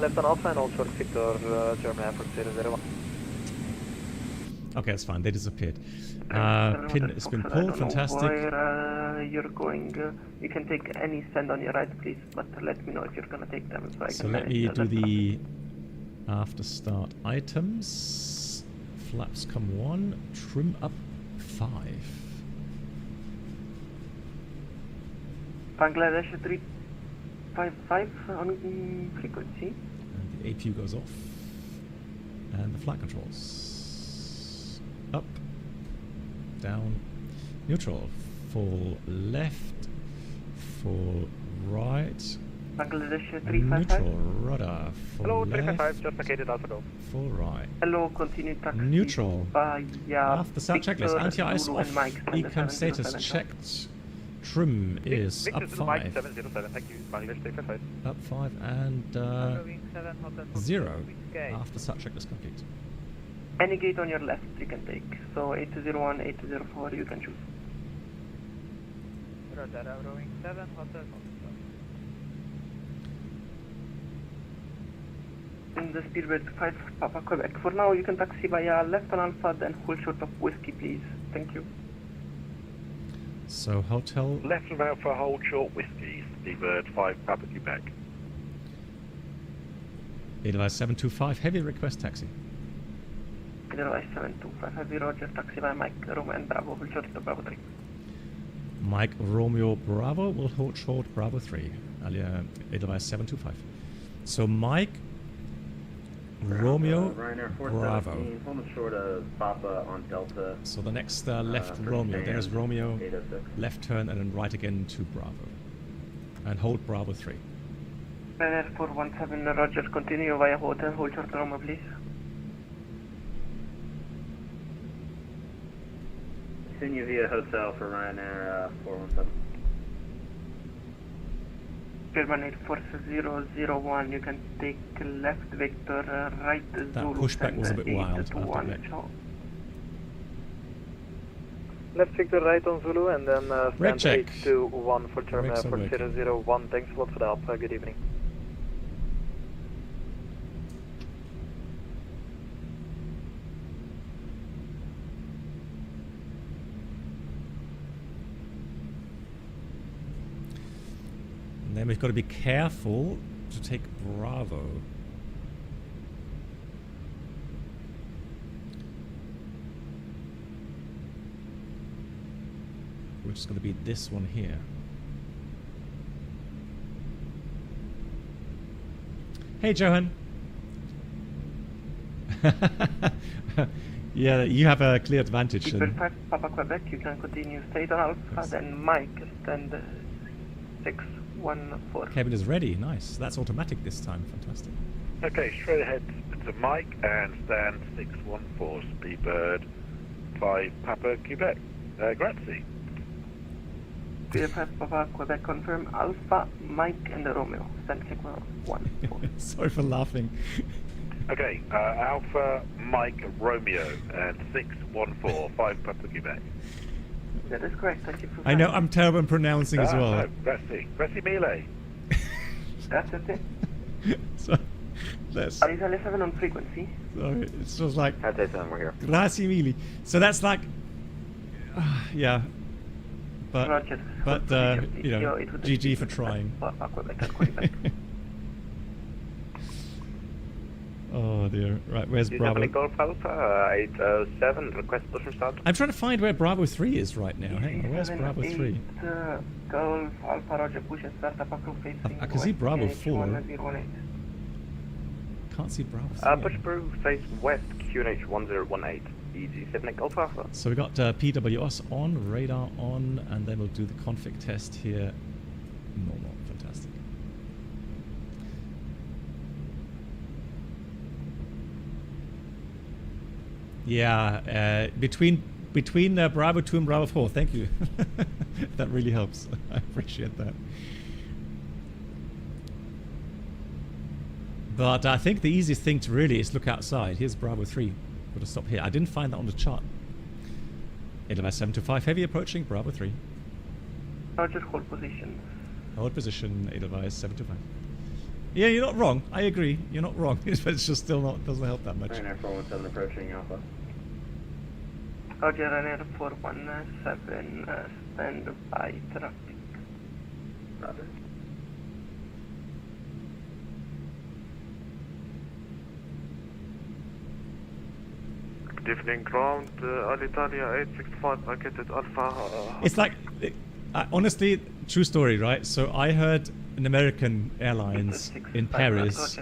Left and Alpha and hold short Victor, German Air Force 001. Okay, that's fine. They disappeared. Pin has been pulled. Fantastic. Where you're going, you can take any stand on your right, please, but let me know if you're gonna take them. So let me do the after start items. Flaps come 1. Trim up 5. Bangladesh 355 on frequency. And the APU goes off. And the flight controls. Up, down, neutral, full left, full right, Bangladesh 355. Neutral rudder. Hello, Full 355, left. just located Alpha Golf. Full right. Hello, continue taxi. Neutral. After Start checklist. Anti-ice off. Econ status checked. Trim is Victor up Zulu Mike 5. 707, thank you. Bangladesh 355. Up 5 and 0 after start checklist complete. Any gate on your left you can take. So 801, 804 you can choose. Roger, Rowing 7, Hotel In the Speedbird 5 Papa Quebec. For now you can taxi via left on Alpha, then hold short of whiskey please. Thank you. So hotel Left and right for hold short whiskey, Speedbird 5 Papa Quebec. Edelweiss 725 heavy request taxi. Edelweiss 725 Heavy Roger, taxi by Mike, Romeo and Bravo, hold short of Bravo 3. Mike Romeo Bravo will hold short Bravo 3. Edelweiss 725. So Mike Romeo Bravo. Almost short of Papa on Delta. So the next left Romeo. There's Romeo. Left turn and then right again to Bravo. And hold Bravo 3. Ryanair 417 Roger, continue via hotel, hold short Romeo please. Continue via hotel for Ryanair 417. German 84001, you can take left Victor, right Zulu. That pushback was a bit wild. Left Victor, right on Zulu, and then stand 821 for Terminal 4001. Thanks a lot for the help. Good evening. And then we've got to be careful to take Bravo. Which is going to be this one here. Hey, Johan. Yeah, you have a clear advantage. Papa Quebec, you can continue straight on Alpha, yes. Then Mike, stand 614. Cabin is ready, nice. That's automatic this time, fantastic. Okay, straight ahead to Mike and stand 614, Speedbird 5 Papa Quebec. Grazie. Speedbird 5 Papa Quebec, confirm Alpha, Mike and Romeo, stand 614. Sorry for laughing. Okay, Alpha, Mike, Romeo, and 614, 5 Papa Quebec. That is correct, thank you for I know, I'm terrible in pronouncing as well. No, Grazie mille. That's it. So, let's... Italia 7 on frequency. So it's just like... Italia 7, we're here. Grazie mille. So that's like... yeah. But, Roger. you know, GG for trying. Oh dear. Right, where's Bravo? Golf Alpha 807, request push and start. I'm trying to find where Bravo 3 is right now. Hang on, where's Bravo 3? Golf Alpha Roger, push and start, Apacro facing. I can see Bravo 4. Can't see Bravo 3. Push through, face west, QNH 1018. Easy, 7 Golf Alpha. So we got PWS on, radar on, and then we'll do the config test here. Normal, fantastic. Yeah, between Bravo 2 and Bravo 4. Thank you. That really helps. I appreciate that. But I think the easiest thing to really is look outside. Here's Bravo 3. Got to stop here. I didn't find that on the chart. Edelweiss 725 heavy approaching Bravo 3. Roger, hold position. Hold position, Edelweiss 725. Yeah, you're not wrong. I agree. You're not wrong. But it's just still not, doesn't help that much. Ryanair 417 approaching Alpha. Roger, Ryanair 417, stand by traffic. Roger. Good evening, ground, Alitalia 865, I get it, Alpha. It's like, honestly, true story, right? So I heard an American Airlines in Paris,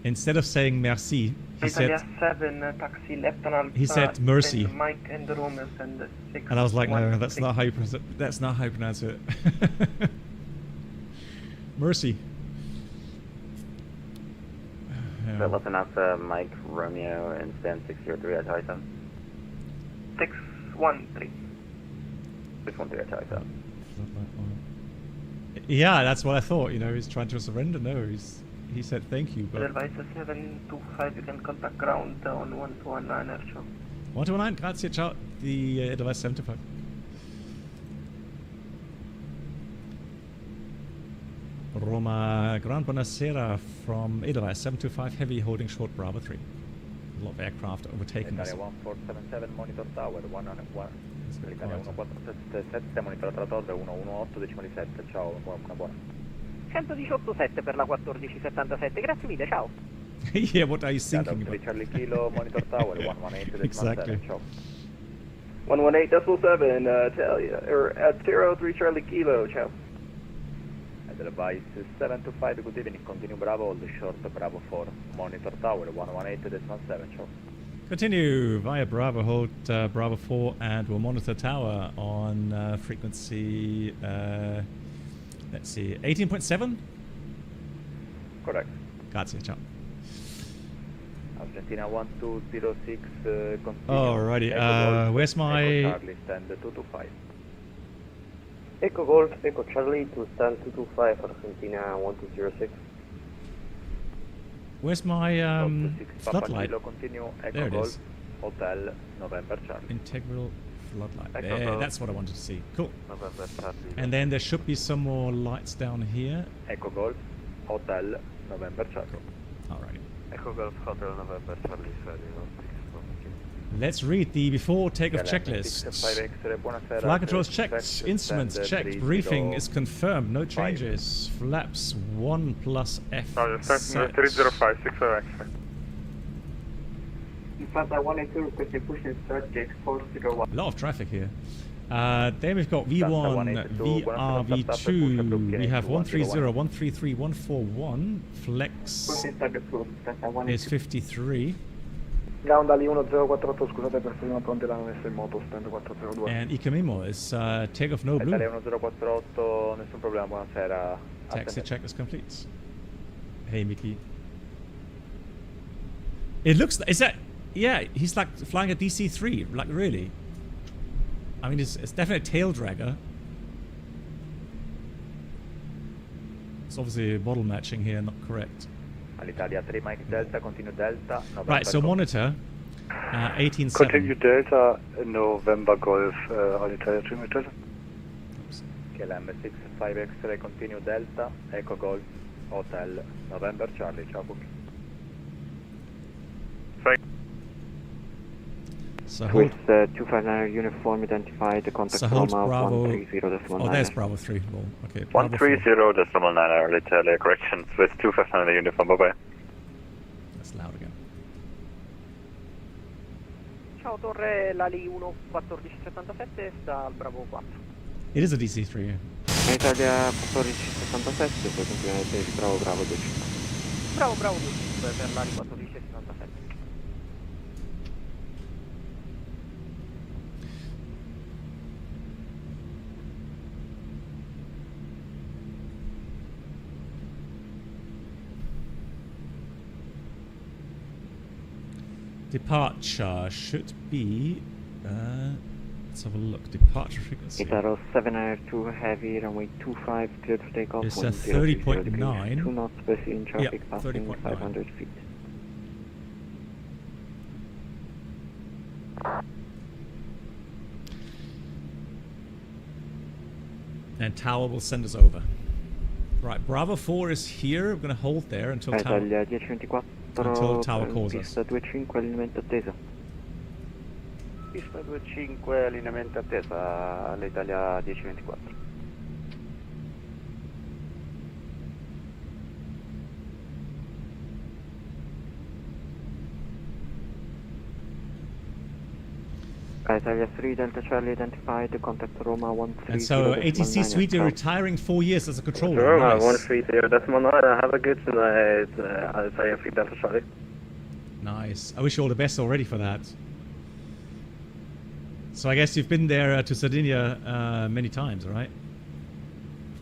instead of saying merci, he said, 7, taxi left on Alpha, he said mercy. Mike and Romeo send 6. And I was like, no, that's not how you pronounce it. Mercy. That was enough, Mike, Romeo, and stand 603 at Titan. 613. 613 at Titan. Yeah, that's what I thought. You know, he's trying to surrender. No, he said thank you, but. Edelweiss 725, you can contact ground on 119 air show. 119, grazie, ciao. The Edelweiss 725. Roma, Grand Buonasera from Edelweiss 725 Heavy holding short Bravo 3. A lot of aircraft overtaking us. Italia 1477 monitor tower 111. Italia 1477 monitor tower 118 decimali 7. Ciao, una buona. 118.7 per la 1477. Grazie mille, ciao. Yeah, what are you thinking about? Charlie Kilo monitor tower 118 exactly. Ciao. 118.7 Italia at 03 Charlie Kilo, ciao. Edelweiss 725, good evening, continue Bravo, hold short Bravo 4, monitor tower 118.7, ciao. Continue via Bravo, hold Bravo 4, and we'll monitor tower on frequency, let's see, 18.7? Correct. Grazie, ciao. Argentina 1206, continue. Alrighty, where's my... Charlie, stand 225. Echo Golf, Echo Charlie to stand 225, Argentina 1206. Where's my floodlight? Continue, there Echo it Golf, is. Hotel, November Charlie. Integral floodlight. Echo There, Golf. that's what I wanted to see. Cool. November Charlie. And then there should be some more lights down here. Echo Golf, Hotel, November Charlie. Alrighty. Echo Golf, Hotel, November Charlie, Let's read the before takeoff checklist. Flight controls checked, instruments checked, briefing is confirmed, no changes. Flaps 1 plus F. 305, 60X. In fact, I wanted to request a push and start J401. A lot of traffic here. Then we've got V1, VR, V2. We have 130, 133, 141. Flex is 53. Ground Ali 1048, scusate per prima pronti l'hanno messo in moto, stand 402. And Ikamimo is takeoff no blue. Italia 1048, nessun problema, buonasera. Taxi check is complete. Hey Mickey. It looks, is that, yeah, he's like flying a DC-3, like really. I mean, it's definitely a tail dragger. It's obviously model matching here, not correct. All'Italia 3 Mike Delta, continue Delta. Right, so monitor 18.7. Continue Delta, November Golf, All'Italia 3 Mike Delta. KLM 65 X-ray, continue Delta, Echo Golf, Hotel, November Charlie, ciao Bookie. So hold, 259 uniform identified, contact so hold Roma Bravo. 130.9. Oh, there's Bravo 3. Well, okay. Bravo 130.9, Italia, correction, Swiss 259 uniform, bye bye. That's loud again. Ciao Torre, l'Ali 11477 sta al Bravo 4. It is a DC-3, yeah. Italia 1477, puoi continuare per Bravo 12. Bravo 25 per l'Ali 1477. Departure should be, let's have a look, departure frequency. Itaro 702 heavy, runway 25, cleared for takeoff. It's 30.9. 2 knots per in traffic, Yep, passing 30.9. 500 feet. And tower will send us over. Right, Bravo 4 is here. We're going to hold there until tower, Italia 1024. until tower calls us. Pista 25, allineamento attesa. Pista 25, allineamento attesa all'Italia 1024. Italia 3, Delta Charlie identified, contact Roma 130. And so ATC Suite, you're retiring 4 years as a controller. Roma Nice. 130, Decimal 9, have a good night, Italia 3 Delta Charlie. Nice. I wish you all the best already for that. So I guess you've been there to Sardinia many times, right?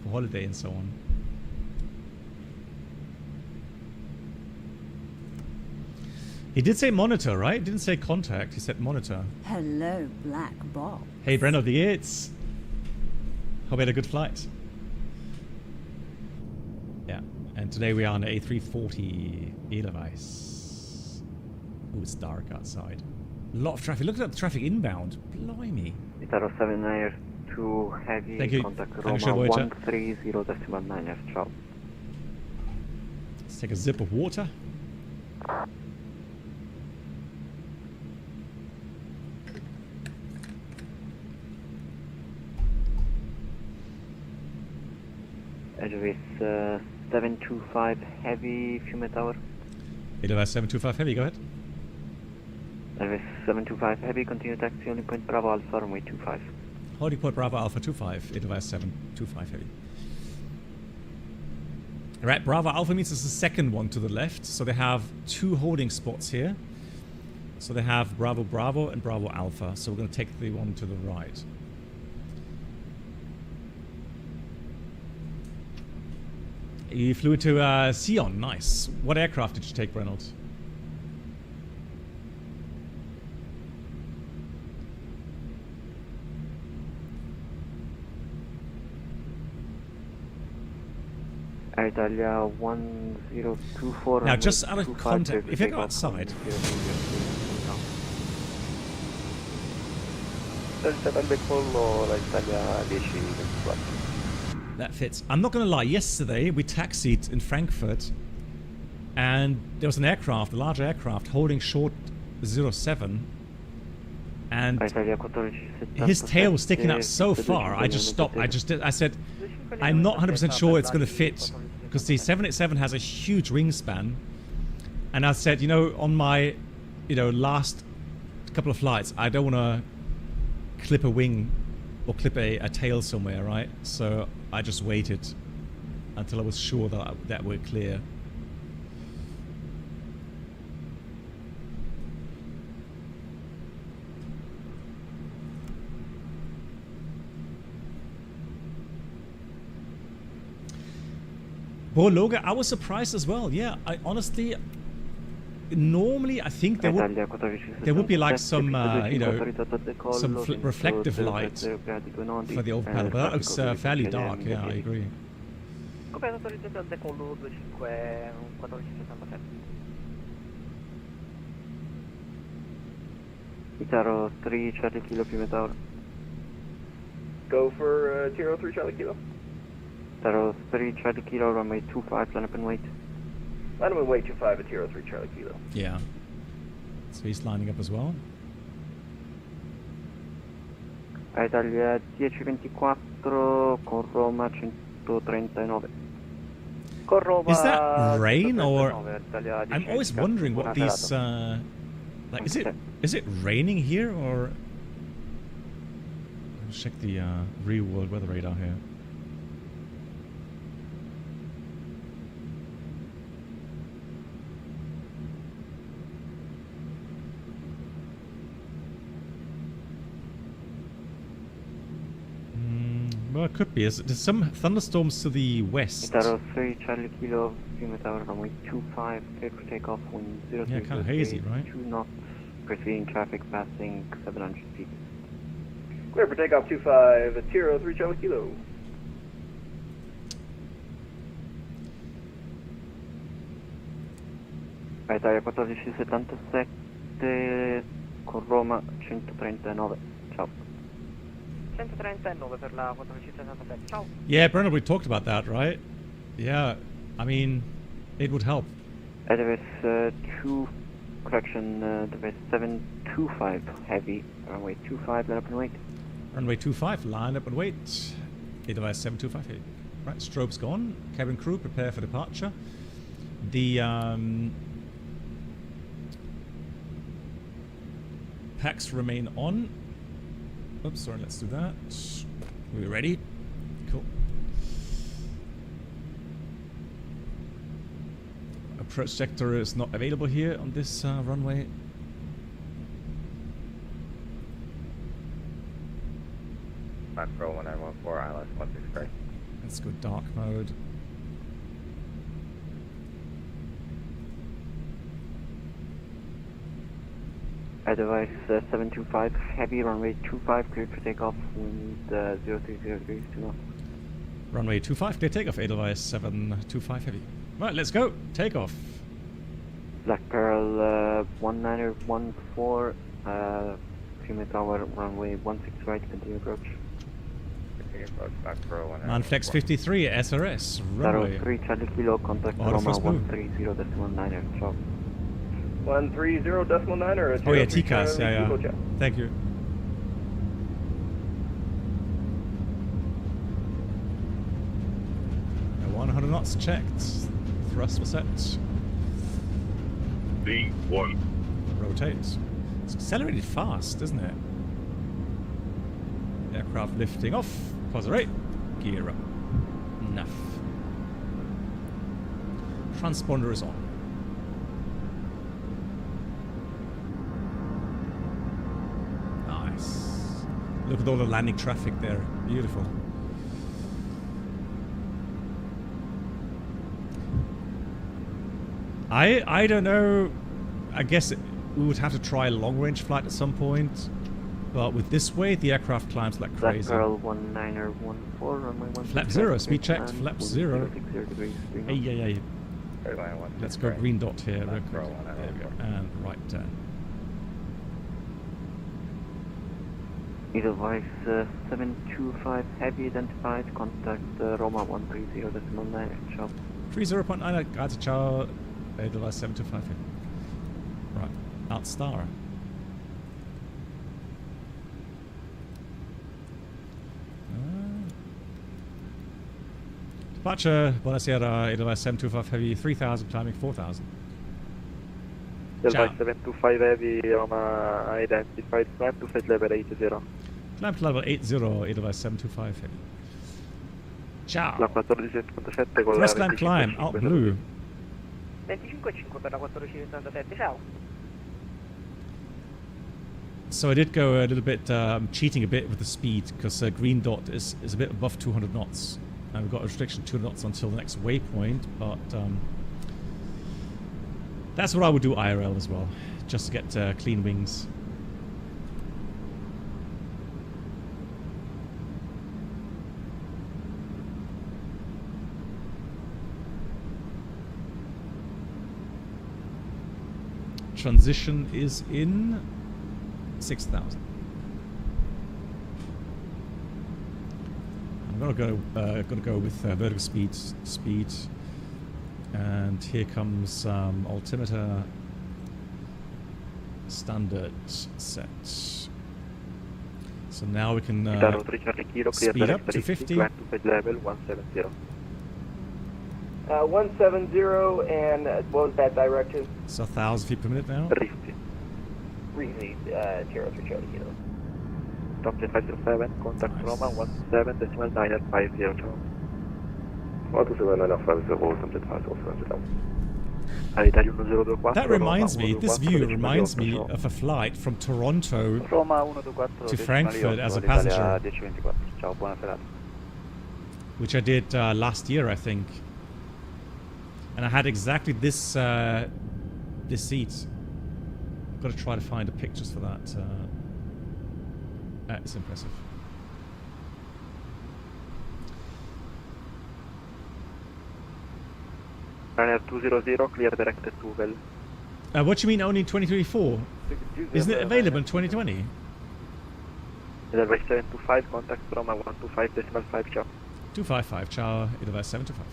For holiday and so on. He did say monitor, right? Didn't say contact. He said monitor. Hello, Black Bob. Hey, Breno, the Yates. Hope you had a good flight. Yeah, and today we are on the A340 Edelweiss. Oh, it's dark outside. A lot of traffic. Look at the traffic inbound. Blimey. Itaro 79 2 heavy. Thank you. Contact Thank you, Roma Voyager. 130.9 ciao. Let's take a sip of water. Edgeways 725 heavy, Fume Tower. Edelweiss 725 heavy, go ahead. Edgeways 725 heavy, continue taxi, holding point Bravo Alpha, runway 25. Holding point Bravo Alpha 25, Edelweiss 725 heavy. Right, Bravo Alpha means it's the second one to the left, so they have two holding spots here. So they have Bravo Bravo and Bravo Alpha, so we're going to take the one to the right. You flew to Sion, nice. What aircraft did you take, Reynolds? Air Italia 1024. Now, just out of context, if you go outside. That fits. I'm not going to lie, yesterday we taxied in Frankfurt and there was an aircraft, a large aircraft, holding short 07 and his tail was sticking out so far, I just stopped. I said, I'm not 100% sure it's going to fit because the 787 has a huge wingspan. And I said, you know, on my, last couple of flights, I don't want to clip a wing or clip a tail somewhere, right? So I just waited until I was sure that we're clear. Well, Loga, I was surprised as well. Yeah, I honestly, normally I think there would be like some, some reflective light for the overpad, but that looks fairly dark. Yeah, I agree. Itaro 3 Charlie Kilo Pime Tower. Go for Tiro 3 Charlie Kilo. Itaro 3 Charlie Kilo, runway 25, line up and wait. Line up and wait 25 at Tiro 3 Charlie Kilo. Yeah. So he's lining up as well. Italia 1024 con Roma 139. Is that rain or? I'm always wondering what these. Like, is it raining here or? Let's check the real world weather radar here. Well, it could be. There's some thunderstorms to the west. Itaro 3 Charlie Kilo, Pime Tower, runway 25, clear for takeoff, wind 0. Yeah, kind of hazy, right? 2 knots, proceeding traffic passing 700 feet. Clear for takeoff 25 at Tiro 3 Charlie Kilo. Italia 1477 con Roma 139. Ciao. 139 per la 1477. Ciao. Yeah, Brennan, we talked about that, right? Yeah, I mean, it would help. There is 2, correction, there is 725 heavy, runway 25, line up and wait. Runway 25, line up and wait. Edelweiss 725 heavy. Right, strobe's gone. Cabin crew, prepare for departure. The packs remain on. Oops, sorry, let's do that. We're ready. Cool. Approach sector is not available here on this runway. Macro 1914, ILS 163. Let's go dark mode. Advice 725 heavy, runway 25 cleared for takeoff, wind 030 degrees to north. Runway 25, clear takeoff, Edelweiss 725 heavy. Right, let's go. Takeoff. Black Pearl 1914, 3 tower, runway 16 right, continue approach. Manflex 53, SRS, runway. 03 Charlie Kilo, contact Order Roma first move. 130.9, chop. 130.9. Oh yeah, TCAS, yeah. Thank you. 100 knots checked. Thrust was set. D1. Rotate. It's accelerated fast, isn't it? Aircraft lifting off. Pause rate. Gear up. Enough. Transponder is on. Nice. Look at all the landing traffic there. Beautiful. I don't know. I guess we would have to try a long-range flight at some point. But with this weight, the aircraft climbs like crazy. Black Pearl 1914, runway 16. Flap 0, speed checked. Flap 0. Hey, yeah, yeah. Let's go green dot here. There we go. And right turn. Edelweiss 725 heavy identified, contact Roma 130.9, chop. 30.9, guys, ciao. Edelweiss 725 heavy. Right, out star. Departure, buonasera, Edelweiss 725 heavy, 3000, climbing 4000. Edelweiss 725 heavy, Roma identified, climb to flight level 80. Climb to level 80, Edelweiss 725 heavy. Ciao. La 1457 con la First climb, out blue. 25-5 per la 1477, ciao. So I did go a little bit, cheating a bit with the speed, because green dot is a bit above 200 knots. And we've got a restriction 200 knots until the next waypoint, but that's what I would do IRL as well, just to get clean wings. Transition is in 6,000. I'm gonna go with vertical speed, and here comes altimeter standard set. So now we can speed up to 50. 170, and what was that direction? So 1,000 feet per minute now. Really, 03 Charlie Kilo. Top 507, contact Roma 17.950. 17.950. That reminds me, this view reminds me of a flight from Toronto to Frankfurt as a passenger, which I did last year, I think. And I had exactly this this seat. I've got to try to find the pictures for that. It's impressive. Runner 200, clear directed to well. What do you mean only in 2024? Isn't it available in 2020? Edelweiss 725, contact Roma 125.5, ciao. 255, ciao, Edelweiss 725.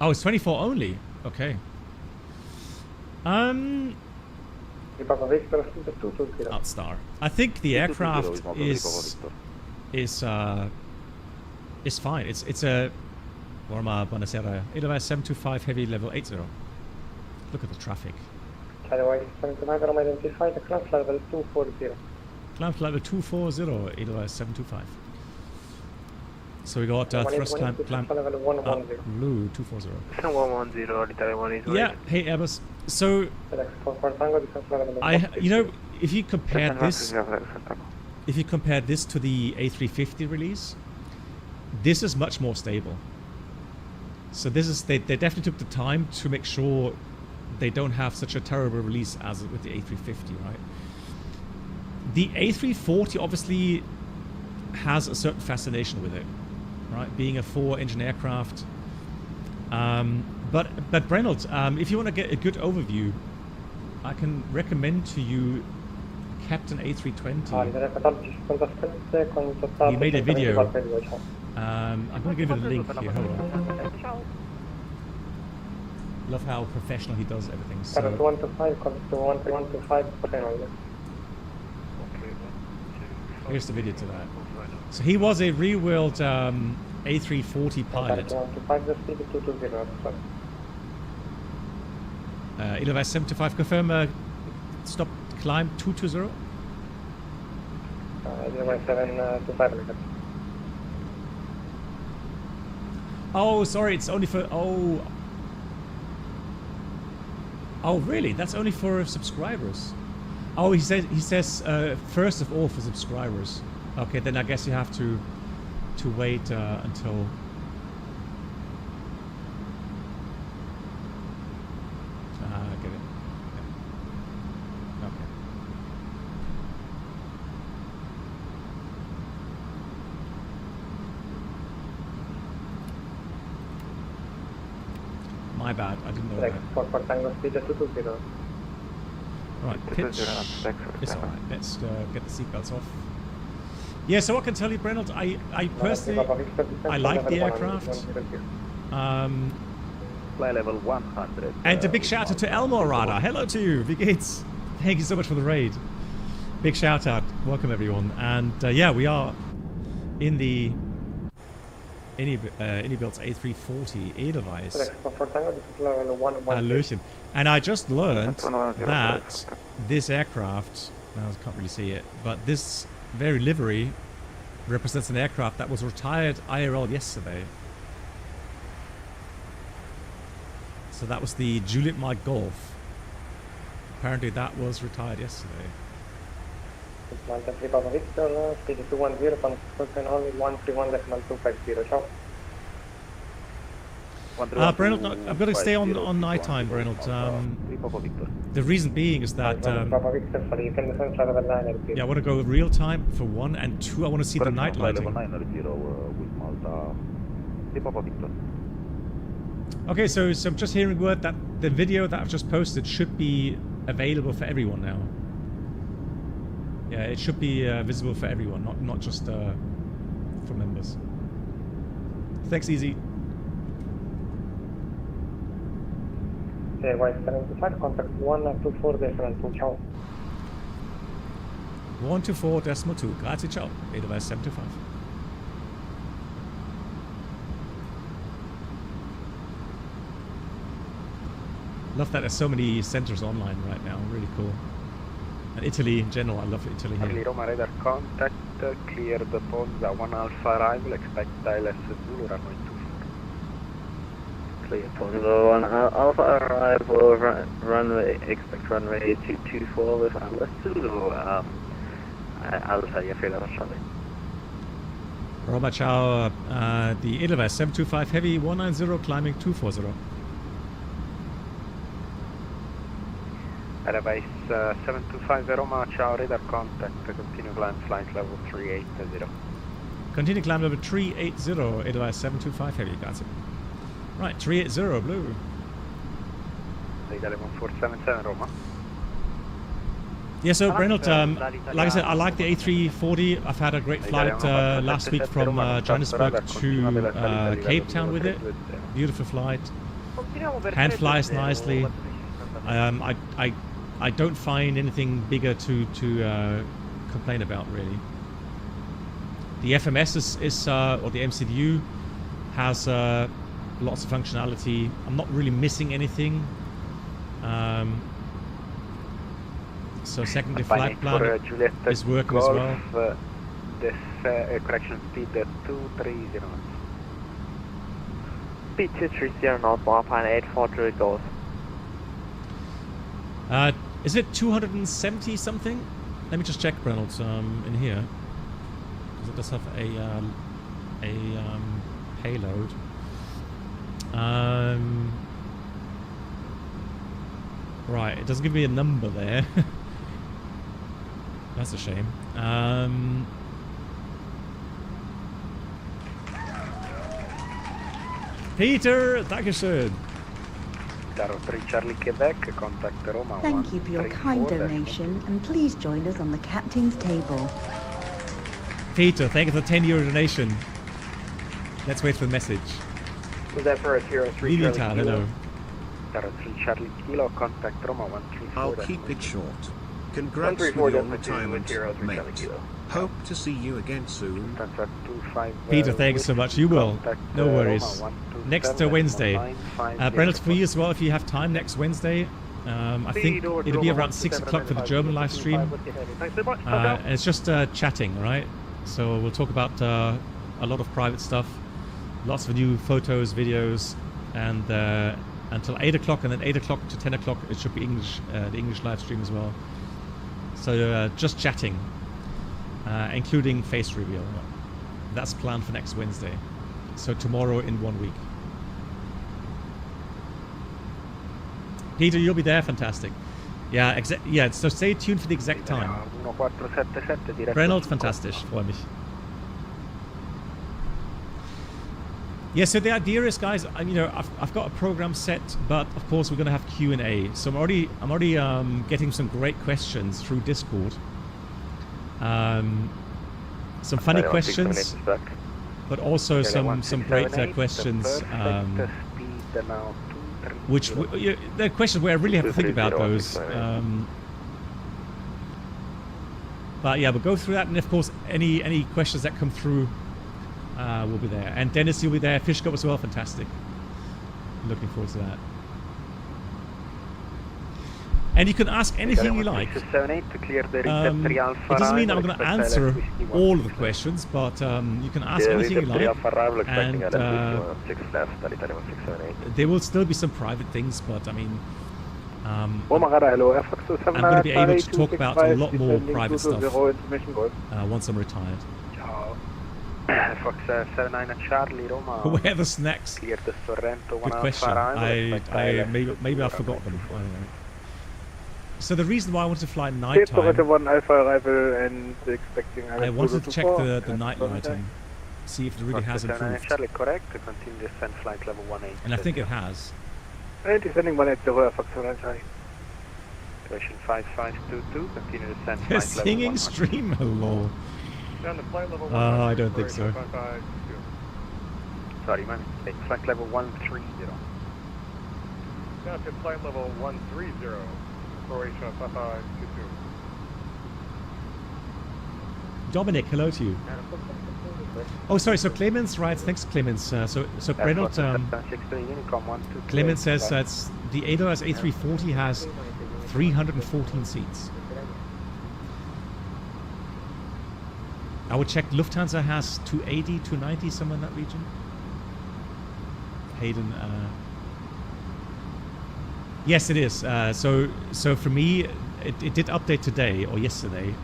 Oh, it's 24 only? Okay. Outstar. I think the aircraft is fine. It's a Roma buonasera. Edelweiss 725 heavy level 80. Look at the traffic. Edelweiss 725 Roma identified, climb level 240. Climb level 240, Edelweiss 725. So we got thrust climb level 110. Blue 240. 110, yeah, hey Airbus. So you know, if you compare this to the A350 release, this is much more stable. So this is they definitely took the time to make sure they don't have such a terrible release as with the A350, right? The A340 obviously has a certain fascination with it, right? Being a 4-engine aircraft. But Reynolds, if you want to get a good overview, I can recommend to you Captain A320. He made a video. I'm going to give you a link here. Hold on. Love how professional he does everything. So, here's the video to that. So he was a real-world A340 pilot. Edelweiss 725, confirm stop climb 220. Edelweiss 725. Oh, sorry, it's only for Oh, really? That's only for subscribers. Oh, he says first of all for subscribers. Okay, then I guess you have to wait until. I get it. Okay. My bad, I didn't know that. Right, pitch. It's alright, let's get the seatbelts off. Yeah, so I can tell you, Reynolds, I personally, I like the aircraft. Fly level 100. And a big shout out to Elmore Radar. Hello to you, wie geht's? Thank you so much for the raid. Big shout out, welcome everyone. And yeah, we are in the iniBuilds A340 Edelweiss. Hallöchen. And I just learned that this aircraft, I can't really see it, but this very livery represents an aircraft that was retired IRL yesterday. So that was the Juliet Mike Golf. Apparently that was retired yesterday. Reynolds, I'm going to stay on night time, Reynolds. The reason being is that yeah, I want to go real time for one, and two, I want to see the night lighting. Okay, so I'm just hearing word that the video that I've just posted should be available for everyone now. Yeah, it should be visible for everyone, not just for members. Thanks, Easy. Airwise 75, contact 124.2, 124.2, grazie, ciao. Edelweiss 725. Love that there's so many centers online right now, really cool. And Italy in general, I love Italy here. Roma radar contact, clear the Ponza 1 Alpha arrival, expect LSZH runway 24. Clear Ponza 1 Alpha arrival, runway, expect runway 224 with LSZH, Alpha, you're feeling Charlie. Roma, ciao. The Edelweiss 725 Heavy 190 climbing 240. Edelweiss 725 Roma, ciao, radar contact, continue climb flight level 380. Continue climb level 380, Edelweiss 725 Heavy, grazie. Right, 380, blue. Italy 1477 Roma. Yeah, so Reynolds, like I said, I like the A340. I've had a great flight last week from Johannesburg to Cape Town with it. Beautiful flight. Hand flies nicely. I don't find anything bigger to complain about, really. The FMS is or the MCDU has lots of functionality. I'm not really missing anything. So secondary flight plan is working as well. This correction speed at 230 knots. Speed 230 knots, 1.84 goes. Is it 270 something? Let me just check, Reynolds, in here, because it does have a Right, it doesn't give me a number there. That's a shame. Peter, dankeschön. Charlie Quebec, contact Roma. Thank you for your kind donation, and please join us on the captain's table. Peter, thank you for the €10 donation. Let's wait for the message. Was that for a 03 Charlie hello. 03 Charlie Kilo, contact Roma 134. I'll keep it short. Congrats with your retirement, mate. Hope to see you again soon. Peter, thanks so much. You will. No worries. Next Wednesday. Brennett, for you as well, if you have time next Wednesday. I think it'll be around 6 o'clock for the German live stream. And it's just chatting, right? So we'll talk about a lot of private stuff. Lots of new photos, videos, and until 8 o'clock, and then 8 o'clock to 10 o'clock it should be English, the English live stream as well. So just chatting, including face reveal. That's planned for next Wednesday. So tomorrow in 1 week. Peter, you'll be there. Fantastic. Yeah, yeah. So stay tuned for the exact time. Reynolds, fantastisch. Freue mich. Yeah, so the idea is, guys, you know, I've got a program set, but of course we're going to have Q&A. So I'm already getting some great questions through Discord. Some funny questions, but also some great questions. Which they're questions where I really have to think about those. But yeah, we'll go through that, and of course any questions that come through. Will be there, and Dennis, you'll be there. Fishkop as well, fantastic. Looking forward to that. And you can ask anything you like. It doesn't mean I'm going to answer all of the questions, but you can ask anything you like. And there will still be some private things, but I mean, I'm going to be able to talk about a lot more private stuff once I'm retired. Fox 79 Charlie Roma. Where are the snacks? Good question. Maybe I forgot them. I don't know. So the reason why I wanted to fly nighttime, I wanted to check the night lighting, see if it really has improved. Charlie, correct. Continue to descend flight level 18. And I think it has. Descending 180, Fox 79 Charlie. Situation 5522. Continue to descend flight level 1. Singing stream, hello. I don't think so. Sorry, my mistake. Flight level 130. Down to flight level 130. Croatia 5522. Dominic, hello to you. Oh, sorry. So Clemens writes. Thanks, Clemens. So Brennelt. Clemens says it's the ADOS A340 has 314 seats. I would check. Lufthansa has 280, 290, somewhere in that region. Hayden. Yes, it is. So for me, it did update today or yesterday.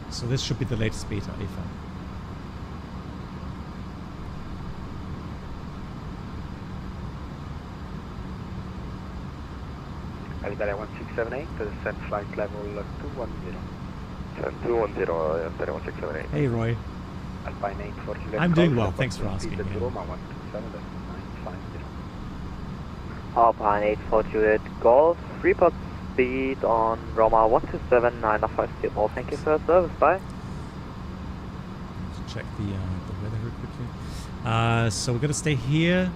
So this should be the latest beta, AFA. Alitalia 1678 to descend flight level 210. 210, Alitalia 1678. Hey Roy. Alpine 840. I'm doing well, thanks for asking. Yeah. Roma 127.950. Alpine 840 Golf, report speed on Roma 127.950. Thank you for your service, bye. Let's check the weather real quickly. So we're going to stay here.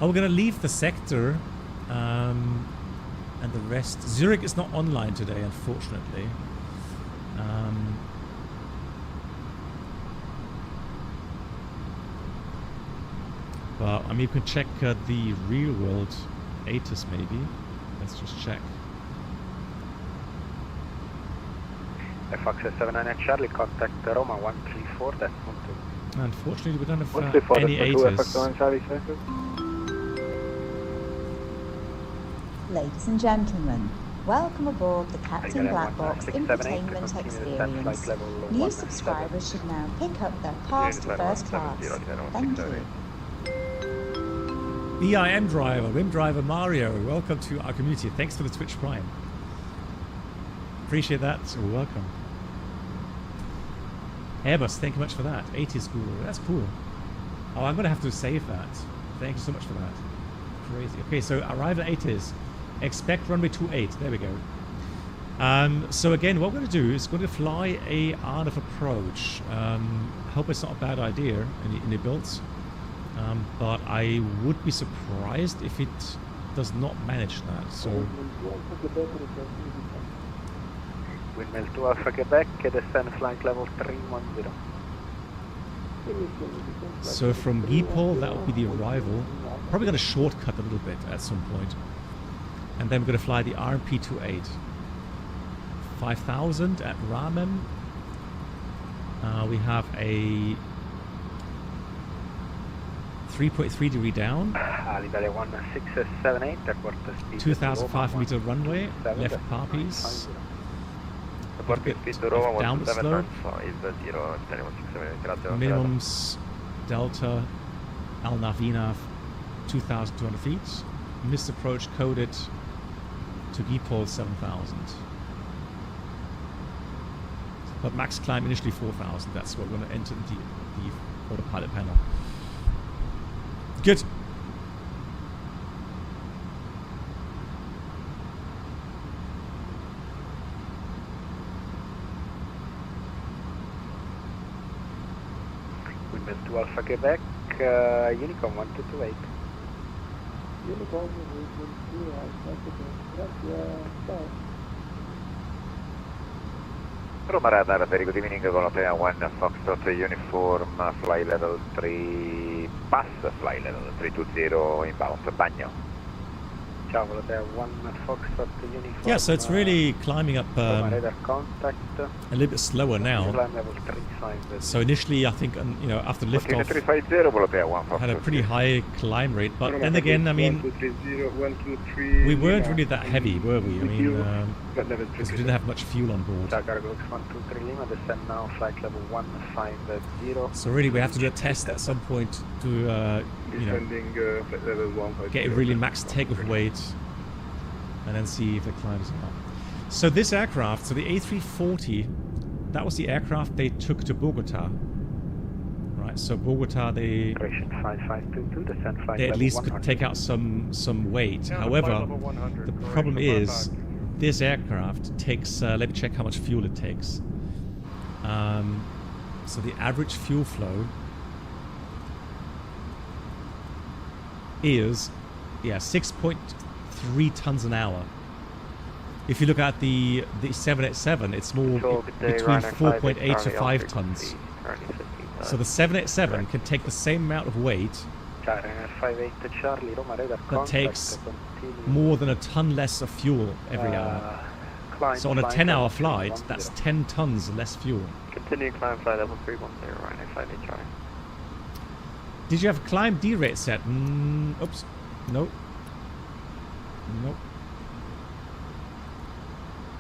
Oh, we're going to leave the sector. And the rest. Zurich is not online today, unfortunately. But I mean, you can check the real world ATIS maybe. Let's just check. Fox 79 Charlie, contact Roma 134. That's 12. Unfortunately, we don't have any ATIS. Ladies and gentlemen, Welcome aboard the Captain Black Box Entertainment Experience. New subscribers should now pick up their pass to first class. Thank you. EIM driver, Wim driver Mario, welcome to our community. Thanks for the Twitch Prime. Appreciate that. So welcome. Airbus, thank you much for that. 80 is cool. That's cool. Oh, I'm gonna have to save that. Thank you so much for that. Crazy. Okay, so arrive at 80s. Expect runway 28. There we go. So again, what we're going to do is going to fly a RF approach. Hope it's not a bad idea in the builds, but I would be surprised if it does not manage that. So. Windmill to Alpha Quebec, descend flight level 310. So from Gipol, that will be the arrival. Probably going to shortcut a little bit at some point. And then we're going to fly the RMP-28. 5,000 at Ramem. We have a 3.3 degree down. 2,500 meter runway. Left Parpies. Downward slope. Minimums Delta Al Navina 2,200 feet. Missed approach coded to Gipol 7,000. But max climb initially 4,000. That's what we're going to enter the autopilot panel. Good. Windmill to Alpha Quebec, Unicom 1228. Unicom, Roma radar, very good evening, Volotea 1 Foxtrot uniform, fly level 3, pass, fly level 320 inbound, Bagno. Ciao, Volotea 1 Foxtrot uniform. Yeah, so it's really climbing up radar contact. A little bit slower now. Level 35. So initially, I think, you know, after liftoff, had a pretty high climb rate. But then again, I mean, we weren't really that heavy, were we? I mean, because we didn't have much fuel on board. So really, we have to do a test at some point to, you know, get a really max takeoff weight, and then see if the climb is up. So this aircraft, so the A340, that was the aircraft they took to Bogota. Right, so Bogota, they at least could take out some weight. However, the problem is this aircraft takes, let me check how much fuel it takes. So the average fuel flow is, yeah, 6.3 tons an hour. If you look at the 787, it's more between 4.8 to 5 tons. So the 787 can take the same amount of weight, but takes more than a ton less of fuel every hour. So on a 10-hour flight, that's 10 tons less fuel. Continue climb flight level 310 right next flight Charlie. Did you have a climb D rate set? Oops. Nope. Nope.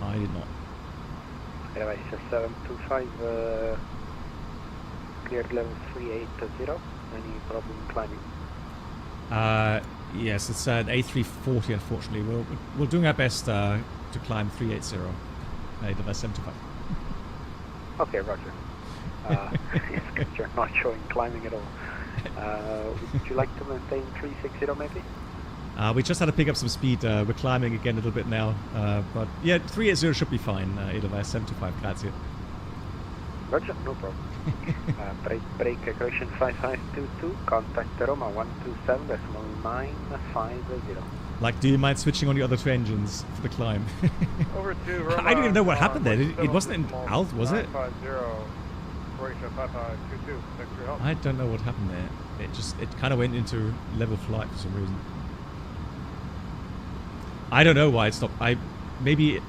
I did not. Anyway, 725, cleared level 380. Any problem climbing? Yes, it's an A340, unfortunately. We're doing our best to climb 380. VATSIM. Okay, roger. You're not showing climbing at all. Would you like to maintain 360 maybe? We just had to pick up some speed. We're climbing again a little bit now. But yeah, 380 should be fine. VATSIM, grazie. Roger, no problem. Break correction 5522, contact Roma 127.950. Like, do you mind switching on the other two engines for the climb? Over to Roma, I don't even know what happened there. It wasn't in alt, was it? 5522. Thanks for your help. I don't know what happened there. It kind of went into level flight for some reason. I don't know why it stopped. Maybe.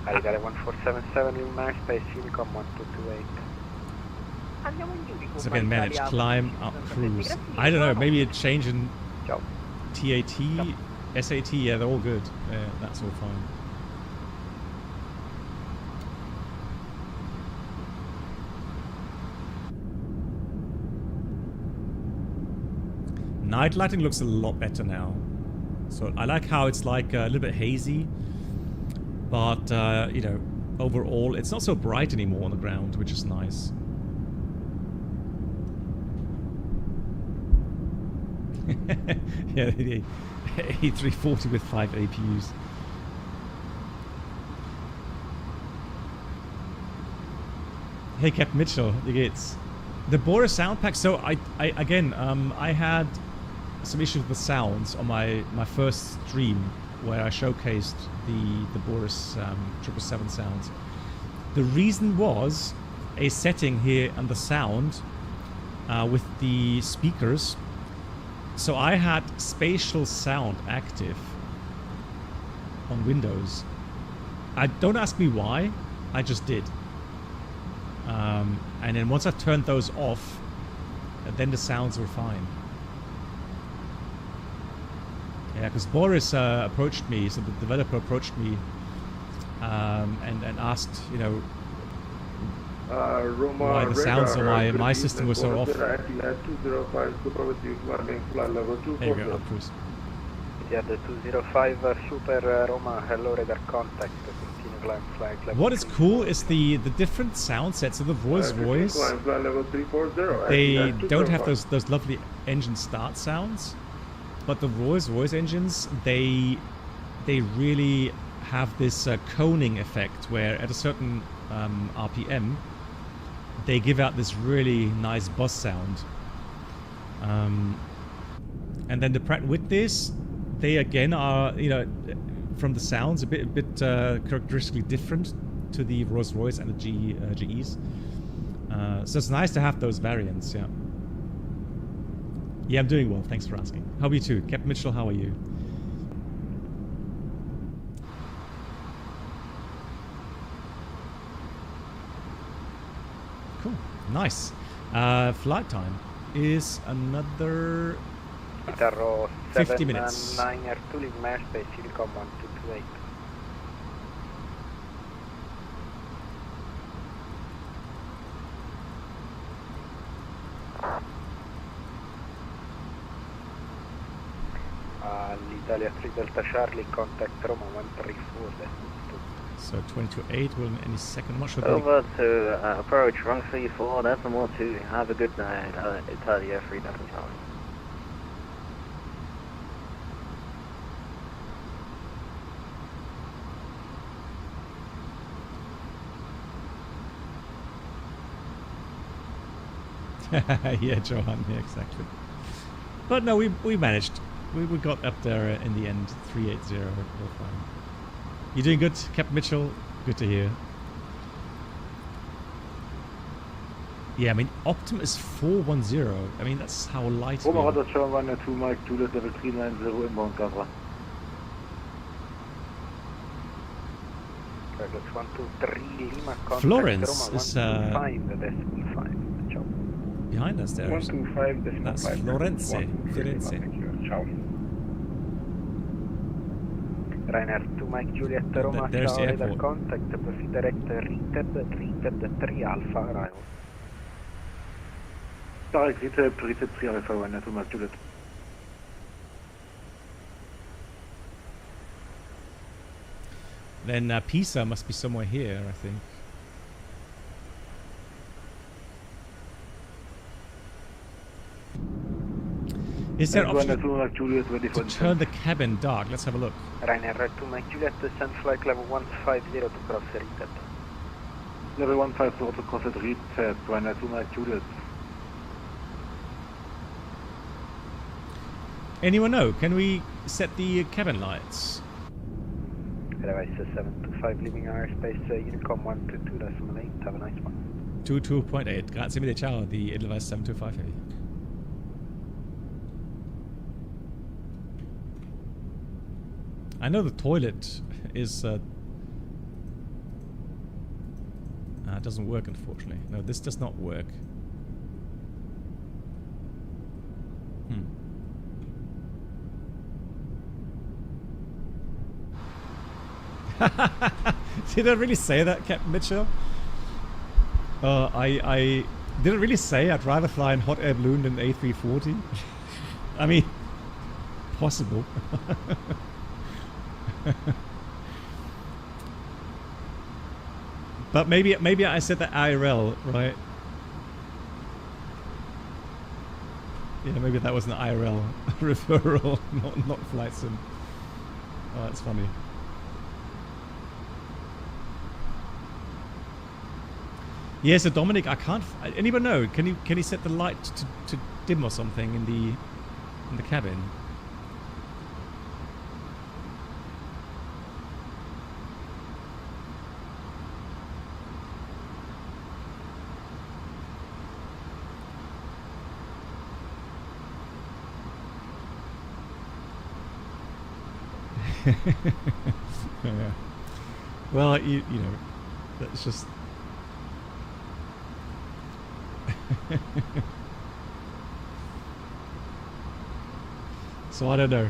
I got a 1477 in my space, Unicom 1228. So again, manage climb up cruise. I don't know. Maybe a change in TAT, SAT. Yeah, they're all good. Yeah, that's all fine. Night lighting looks a lot better now. So I like how it's like a little bit hazy. But, you know, overall, it's not so bright anymore on the ground, which is nice. Yeah, the A340 with 5 APUs. Hey, Captain Mitchell, wie geht's? The Boris sound pack. So I had some issues with sounds on my first stream where I showcased the Boris 777 sounds. The reason was a setting here and the sound with the speakers. So I had spatial sound active on Windows. Don't ask me why, I just did. And then once I turned those off, then the sounds were fine. Yeah, because Boris approached me, so the developer approached me and asked, you know, why the sounds on my system were so off. There you go, up cruise. Yeah, the 205 Super Roma, hello radar contact. What is cool is the different sound sets of the Rolls Royce. They don't have those lovely engine start sounds, but the Rolls Royce engines, they really have this coning effect where at a certain RPM they give out this really nice buzz sound. And then the Pratt & Whitneys, they again are, you know, from the sounds a bit characteristically different to the Rolls-Royce and the GEs. So it's nice to have those variants. Yeah. Yeah, I'm doing well. Thanks for asking. How are you too, Captain Mitchell? How are you? Cool. Nice. Flight time is another 50 minutes. 9 R2 leaving my airspace, Unicom 1228. L'Italia 3 Delta Charlie, contact Roma 134. So 2028 will in any second. What should over to approach run 34, that's more 2. Have a good night, Italia 3 Delta Charlie. Yeah, Johan, yeah, exactly. But no, we managed. We got up there in the end, 380. We're fine. You doing good, Captain Mitchell? Good to hear. Yeah, I mean, Optim is 410. I mean, that's how light we are. Roma Radar 1 2 Mike, Juliet level 390 inbound camera. Florence is behind us there. 125.5. That's Florence. Firenze. Ciao. Ryanair 2 Mike Juliet Roma, there's the radar airport. contact, proceed direct Rited 3 Alpha arrival. Direct Rited 3 Alpha 1 2 Mike Juliet. Then Pisa must be somewhere here, I think. Is there an option to turn the cabin dark? Let's have a look. Ryanair 2 Mike Juliet, descend flight level 150 to cross Rited. Level 150 to cross at Rited, Ryanair 2 Mike Juliet. Anyone know? Can we set the cabin lights? Device 725 leaving our airspace, Unicom 122.8. Have a nice one. 22.8. Grazie mille, ciao, the Edelweiss 725 Heavy. I know the toilet is it doesn't work, unfortunately. No, this does not work. Did I really say that, Captain Mitchell? I did I really say I'd rather fly in hot air balloon than A340? I mean, possible. But maybe I said that IRL, right? Yeah, maybe that was an IRL referral, not flight sim. Oh, that's funny. Yeah, so Dominic, I can't. Anyone know? Can you set the light to dim or something in the cabin? Yeah. Well, you know, that's just. So I don't know.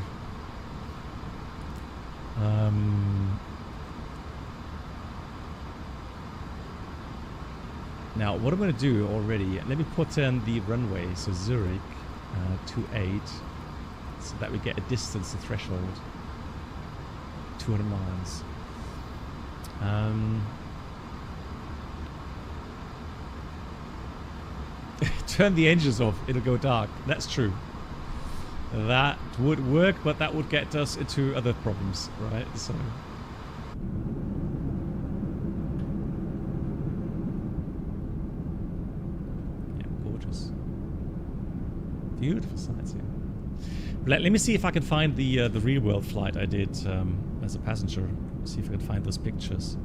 Now what I'm going to do already, let me put in the runway, so Zurich 28, so that we get a distance, a threshold, 200 miles. Turn the engines off, it'll go dark. That's true. That would work, but that would get us into other problems, right? So. Yeah, gorgeous. Beautiful sights here. Let me see if I can find the real world flight I did as a passenger. See if I can find those pictures.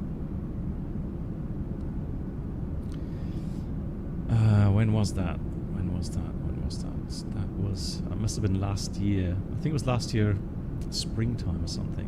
When was that? When was that? That was, must have been last year. I think it was last year, springtime or something.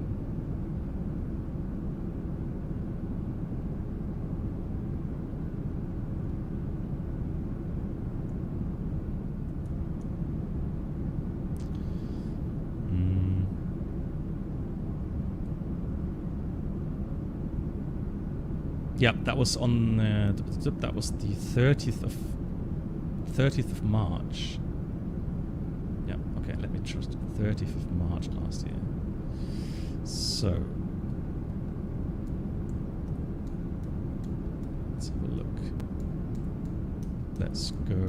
Yep, that was on. That was the 30th of March. Yeah, okay, let me trust 30th of March last year. So let's have a look. Let's go.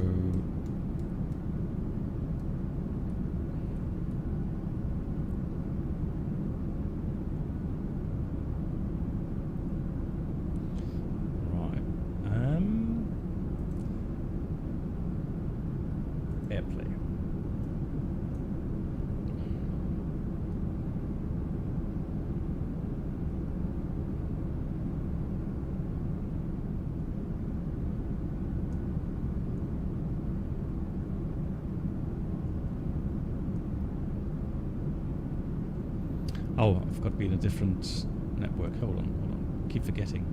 Oh, I've got to be in a different network. Hold on. Keep forgetting.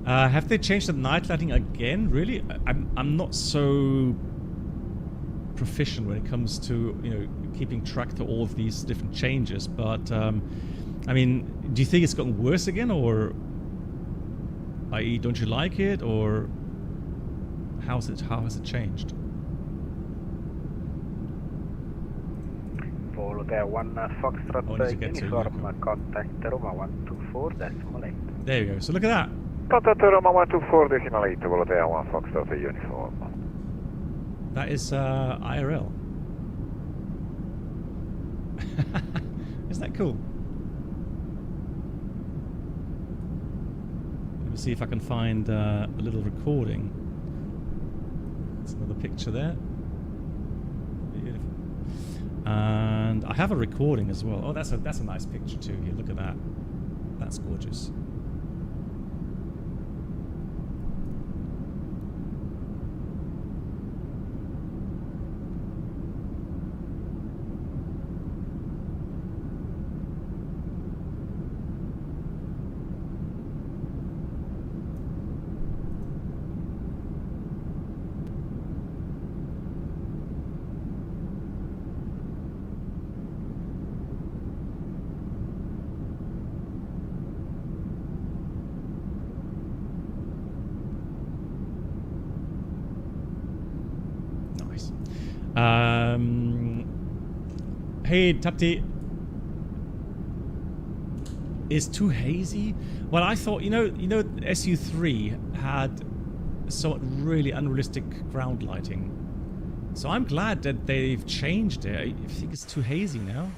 Have they changed the night lighting again? Really? I'm not so proficient when it comes to, you know, keeping track to all of these different changes, but I mean, do you think it's gotten worse again, or i.e. don't you like it, or how has it changed? Volga 1 Foxtrot uniform, contact Roma 124.8. There you go, so look at that. Contact Roma 124.8, Volga 1 Foxtrot uniform. That is IRL. Isn't that cool? Let me see if I can find a little recording. That's another picture there. Beautiful. And I have a recording as well. Oh, that's a nice picture too. Here, look at that. That's gorgeous. Hey, Tapti. Is too hazy? Well, I thought, you know, SU3 had somewhat really unrealistic ground lighting. So I'm glad that they've changed it. I think it's too hazy now.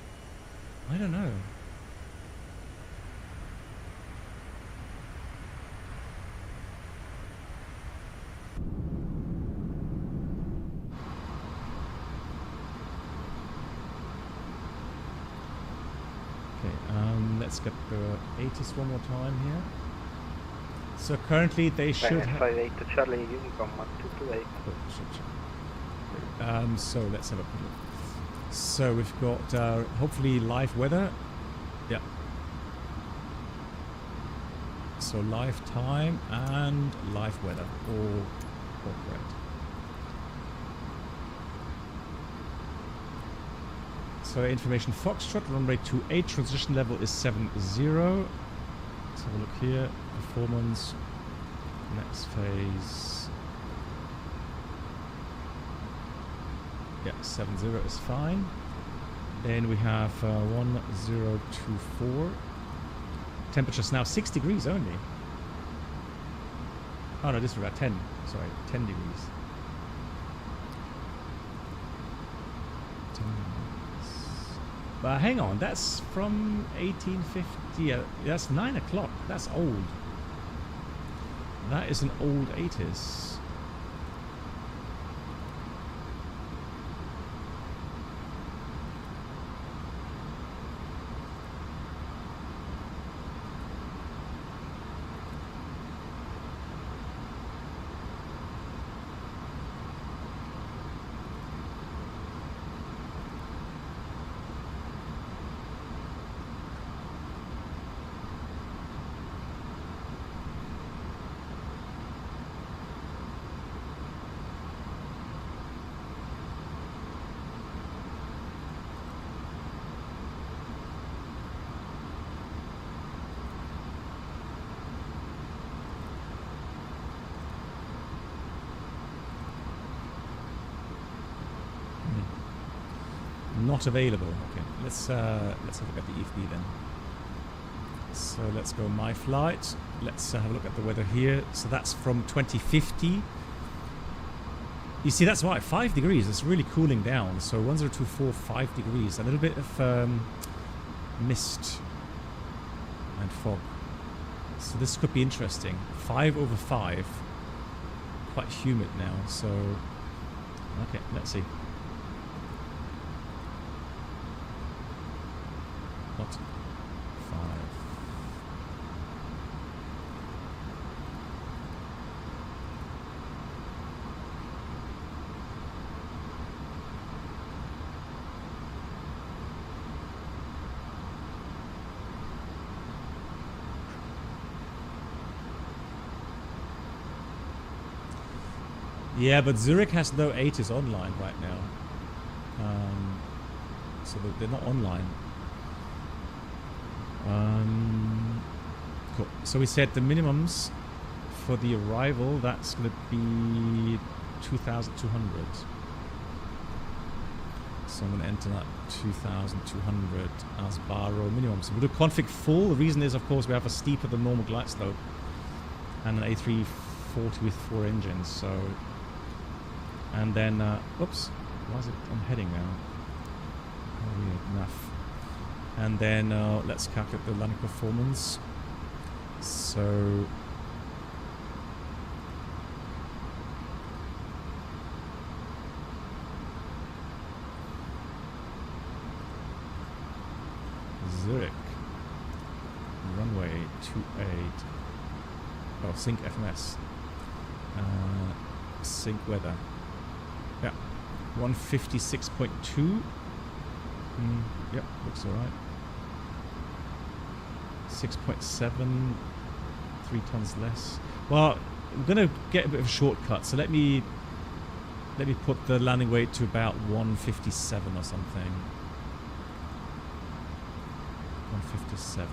I don't know. Let's get the 80s one more time here. So currently they should have... 58 to Charlie, Uniform 1228. So let's have a quick look. So we've got hopefully live weather. Yeah. So live time and live weather. All correct. So information Foxtrot, runway 28, transition level is 70. Let's have a look here. Performance. Next phase. Yeah, 70 is fine. Then we have 1024. Temperature's now 6 degrees only. Oh no, this is about 10. Sorry, 10 degrees. 10 degrees. But hang on, that's from 1850. Yeah, that's 9 o'clock. That's old. That is an old 80s. Not available. Okay, let's have a look at the EFB then. So let's go my flight. Let's have a look at the weather here. So that's from 2050. You see, that's why 5 degrees. It's really cooling down. So 1024, 5 degrees. A little bit of mist and fog. So this could be interesting. 5/5. Quite humid now. So okay, let's see. What? 5. Yeah, but Zurich has no 80s online right now. So they're not online. Cool. So we said the minimums for the arrival, that's going to be 2,200. So I'm going to enter that 2,200 as Barrow minimum. So we'll do config full. The reason is, of course, we have a steeper than normal glide slope and an A340 with 4 engines. So, and then, whoops, why is it on heading now? Oh, weird enough. And then let's calculate the landing performance. So Zurich runway 28. Oh, sync FMS. Sync weather. Yeah, 156.2. Yep, looks alright. 6.7, 3 tons less. Well, I'm gonna get a bit of a shortcut, so let me put the landing weight to about 157 or something. 157.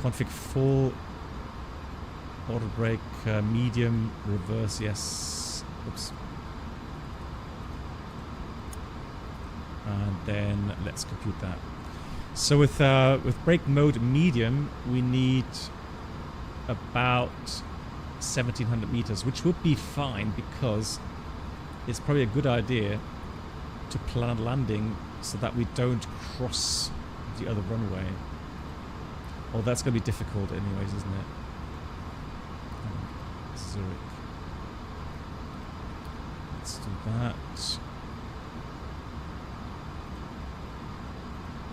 Config full. Auto brake, medium, reverse, yes. Oops. And then let's compute that. So with brake mode medium, we need about 1700 meters, which would be fine because it's probably a good idea to plan landing so that we don't cross the other runway. Oh, that's going to be difficult anyways, isn't it? Zurich. Let's do that.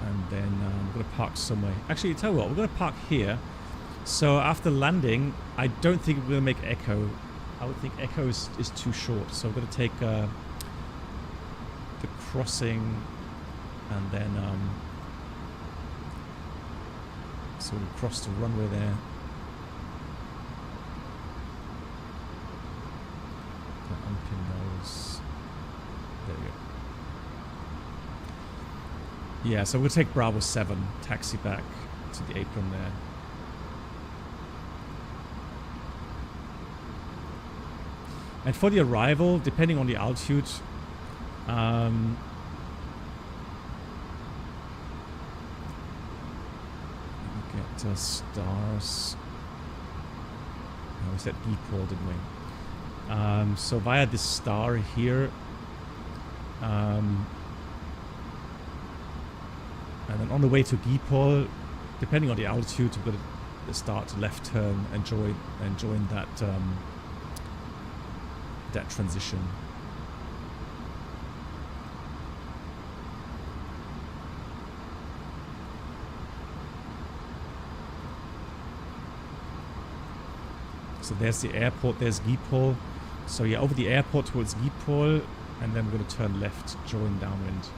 And then we're going to park somewhere. Actually, tell you what, we're going to park here. So after landing, I don't think we're going to make echo. I would think echo is too short. So we're going to take the crossing and then so we'll cross the runway there. Unpin those. There we go. Yeah, so we'll take Bravo 7, taxi back to the apron there. And for the arrival, depending on the altitude, get stars. No, we said depot, didn't we? So via this star here, and then on the way to depot, depending on the altitude, we're going to start left turn and join that that transition. So there's the airport, there's Schiphol. So yeah, over the airport towards Schiphol, and then we're going to turn left, join downwind.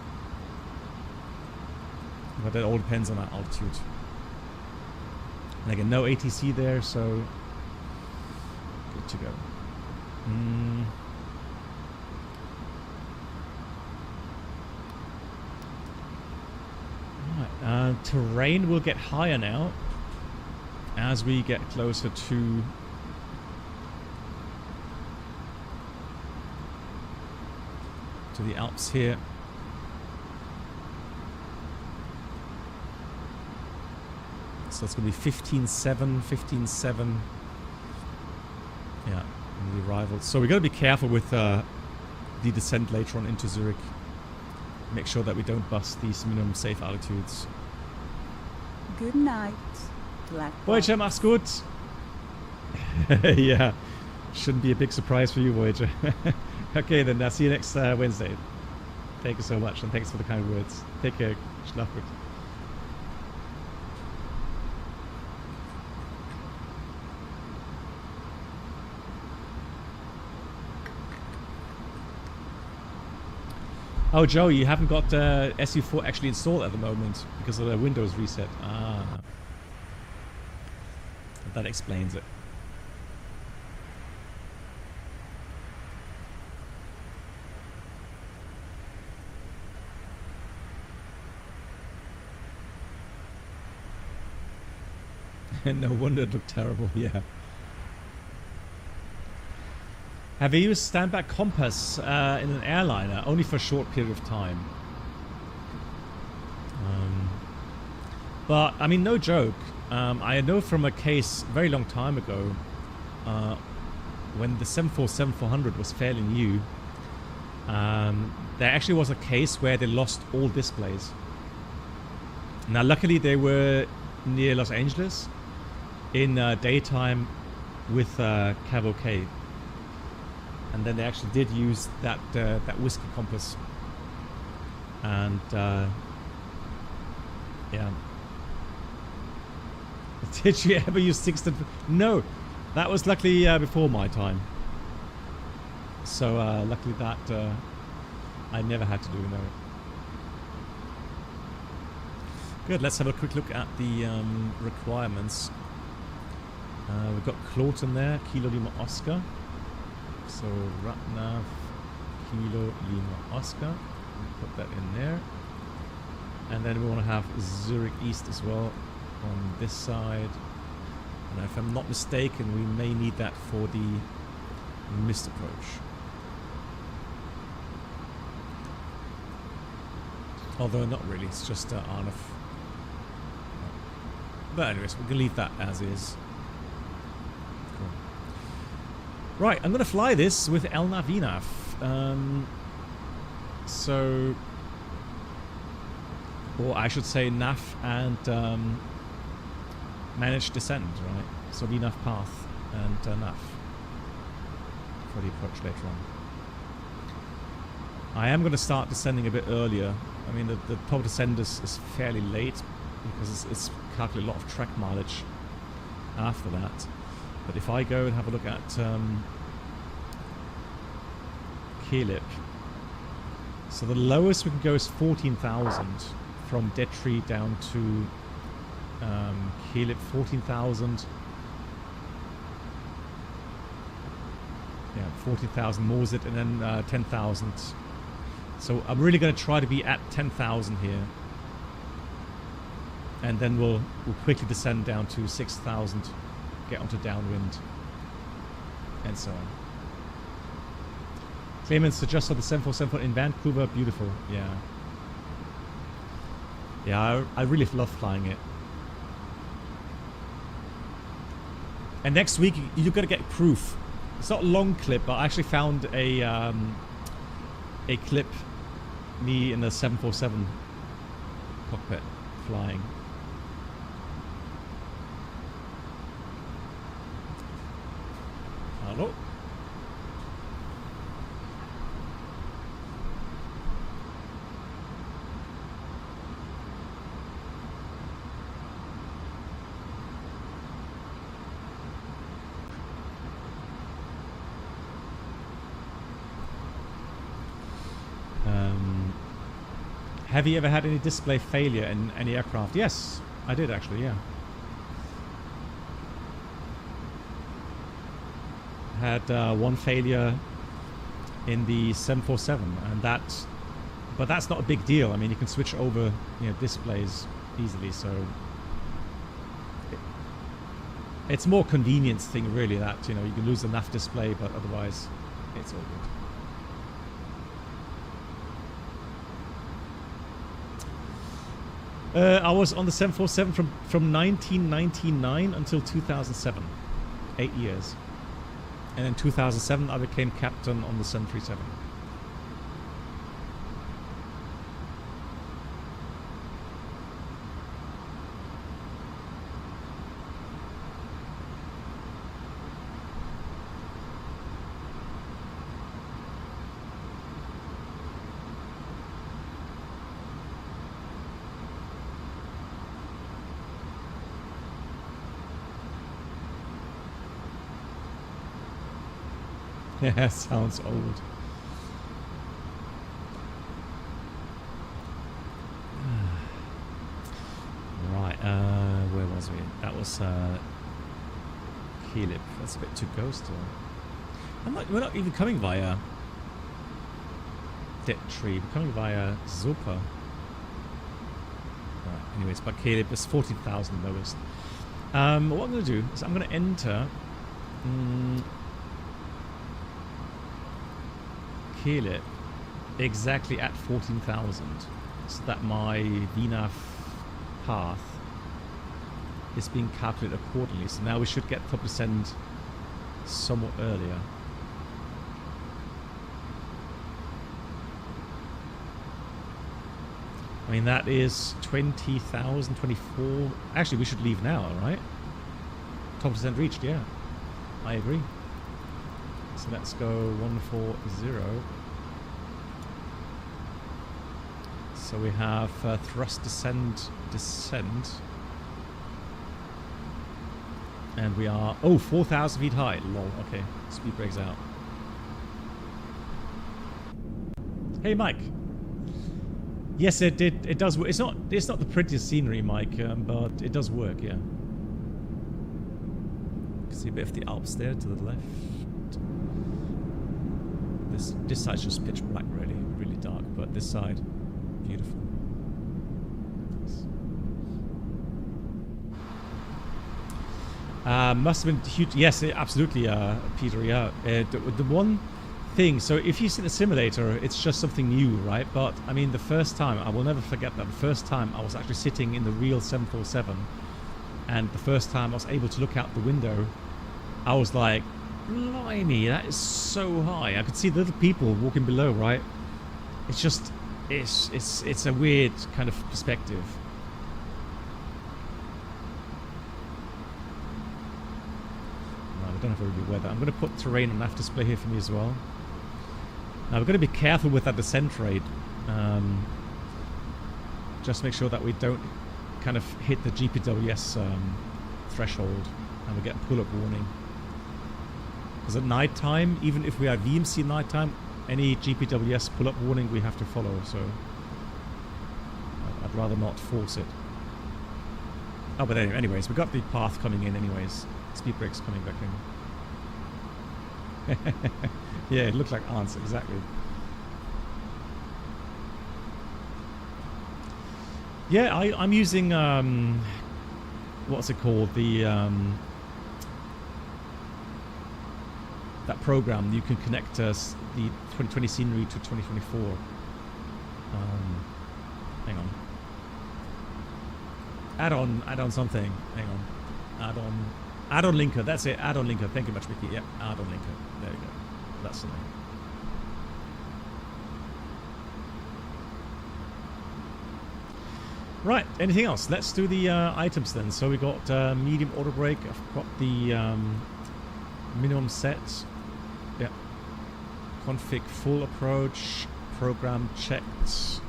But that all depends on our altitude. And again, no ATC there, so good to go. Right, terrain will get higher now as we get closer to the Alps here. So it's going to be 15.7, 15.7. Yeah, the arrival. So we got to be careful with the descent later on into Zurich. Make sure that we don't bust these minimum safe altitudes. Good night, Black Voyager, mach's gut. Yeah, shouldn't be a big surprise for you, Voyager. Okay, then I'll see you next Wednesday. Thank you so much, and thanks for the kind words. Take care. Schlaf gut. Oh, Joe, you haven't got SU4 actually installed at the moment because of the Windows reset. Ah. That explains it. No wonder it looked terrible, yeah. Have you used standby compass in an airliner? Only for a short period of time. But, I mean, no joke. I know from a case very long time ago, when the 747-400 was fairly new, there actually was a case where they lost all displays. Now, luckily, they were near Los Angeles in daytime with Cavalcade. And then they actually did use that that whiskey compass, and yeah. Did you ever use Sixten? No, that was luckily before my time. So luckily that I never had to do. No. Good. Let's have a quick look at the requirements. We've got Clawton there, Kilo Lima Oscar. So Ratnav, Kilo Lima Oscar, put that in there, and then we want to have Zurich East as well on this side. And if I'm not mistaken, we may need that for the missed approach. Although not really, it's just Arnef. But anyways, we can leave that as is. Cool. Right, I'm going to fly this with LNAV VNAV. So, or I should say NAF and manage descent, right? So VNAV path and NAF for the approach later on. I am going to start descending a bit earlier. I mean, the top descent is fairly late because it's calculated a lot of track mileage after that. But if I go and have a look at Kelip, so the lowest we can go is 14,000 from Dead Tree down to Kelip, 14,000. Yeah, 14,000 Morzit, and then 10,000. So I'm really going to try to be at 10,000 here. And then we'll quickly descend down to 6,000, get onto downwind, and so on. Clemens suggests on the 747 in Vancouver, beautiful, yeah. Yeah, I really love flying it. And next week, you're going to get proof. It's not a long clip, but I actually found a clip, me in a 747 cockpit flying. Hello? Have you ever had any display failure in any aircraft? Yes, I did actually, yeah. Had one failure in the 747, and but that's not a big deal. I mean, you can switch over, displays easily, so it's more convenience thing really, that you can lose the nav display, but otherwise it's all good. I was on the 747 from 1999 until 2007, 8 years. And in 2007 I became captain on the 737. Yeah, sounds old. Right, where was we? That was Kelip. That's a bit too go still. We're not even coming via Dead Tree. We're coming via Zopa. Right, anyways, but Kelip is 14,000 lowest. What I'm going to do is I'm going to enter Kelip exactly at 14,000, so that my VNAV path is being calculated accordingly. So now we should get top descent somewhat earlier. I mean, that is 20,000, 24. Actually, we should leave now, right? Top descent reached, yeah. I agree. So let's go 140. So we have thrust descent. And we are, 4,000 feet high. Lol, okay. Speed breaks out. Hey, Mike. Yes, it does work. It's not the prettiest scenery, Mike, but it does work, yeah. You can see a bit of the Alps there to the left. This side's just pitch black, really, really dark, but this side, beautiful. Must have been huge. Yes, absolutely, Peter. Yeah, the one thing. So if you see the simulator, it's just something new, right? But I mean, the first time, I will never forget that. The first time I was actually sitting in the real 747, and the first time I was able to look out the window, I was like, blimey, that is so high. I could see the little people walking below, right? It's just, it's a weird kind of perspective. No, we don't have very good weather. I'm going to put terrain on aft display here for me as well. Now we're going to be careful with that descent rate. Just make sure that we don't kind of hit the GPWS threshold and we get a pull-up warning. Because at night time, even if we are VMC night time, any GPWS pull-up warning we have to follow, so I'd rather not force it. Oh, but anyways, we got the path coming in anyways. Speed brakes coming back in. Yeah, it looks like ants, exactly. Yeah, I'm using, what's it called? The, that program. You can connect the 2020 scenery to 2024. Hang on. Add-on something. Hang on. Add-on linker. That's it. Add-on linker. Thank you much, Mickey. Yep, add-on linker. There we go. That's the name. Right. Anything else? Let's do the items then. So we got medium auto brake. I've got the minimum set. Yeah. Config full approach. Program checked.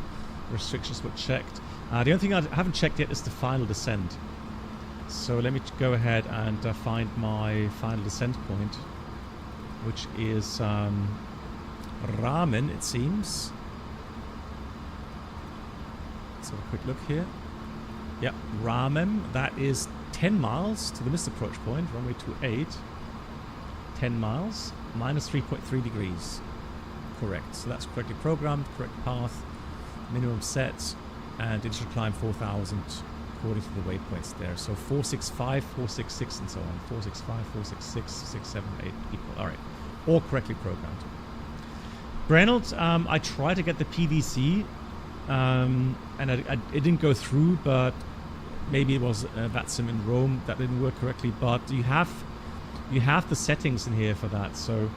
Restrictions were checked. The only thing I haven't checked yet is the final descent. So let me go ahead and find my final descent point, which is Ramen, it seems. Let's have a quick look here. Yep, Ramen. That is 10 miles to the missed approach point, runway 28. 10 miles, minus 3.3 degrees. Correct. So that's correctly programmed, correct path, minimum set, and initial climb 4,000 according to the waypoints there. So 465, 466, and so on. 465, 466, 678 equal. All right. All correctly programmed. Reynolds, I tried to get the PDC, and it didn't go through, but maybe it was VATSIM in Rome that didn't work correctly. But you have the settings in here for that. So,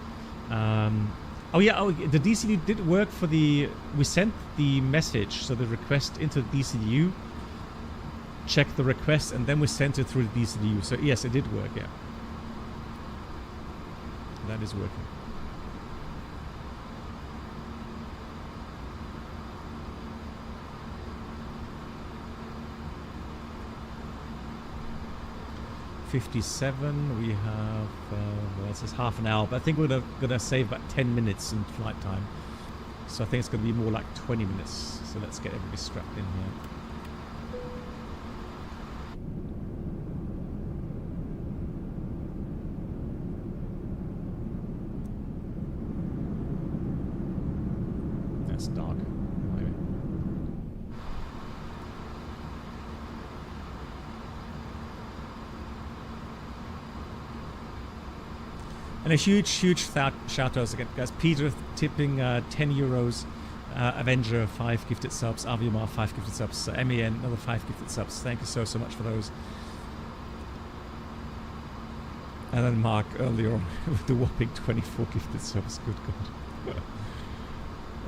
oh yeah, the DCU did work for the. We sent the message, so the request into the DCU. Checked the request, and then we sent it through the DCU. So yes, it did work. Yeah, that is working. '57. We have well, it says half an hour, but I think we're gonna save about 10 minutes in flight time. So I think it's gonna be more like 20 minutes. So let's get everybody strapped in here. That's dark. Maybe. And a huge shout outs again, guys. Peter tipping 10 euros. Avenger 5 gifted subs. Aviomar 5 gifted subs. MEN another 5 gifted subs. Thank you so much for those. And then Mark earlier on with the whopping 24 gifted subs. Good God.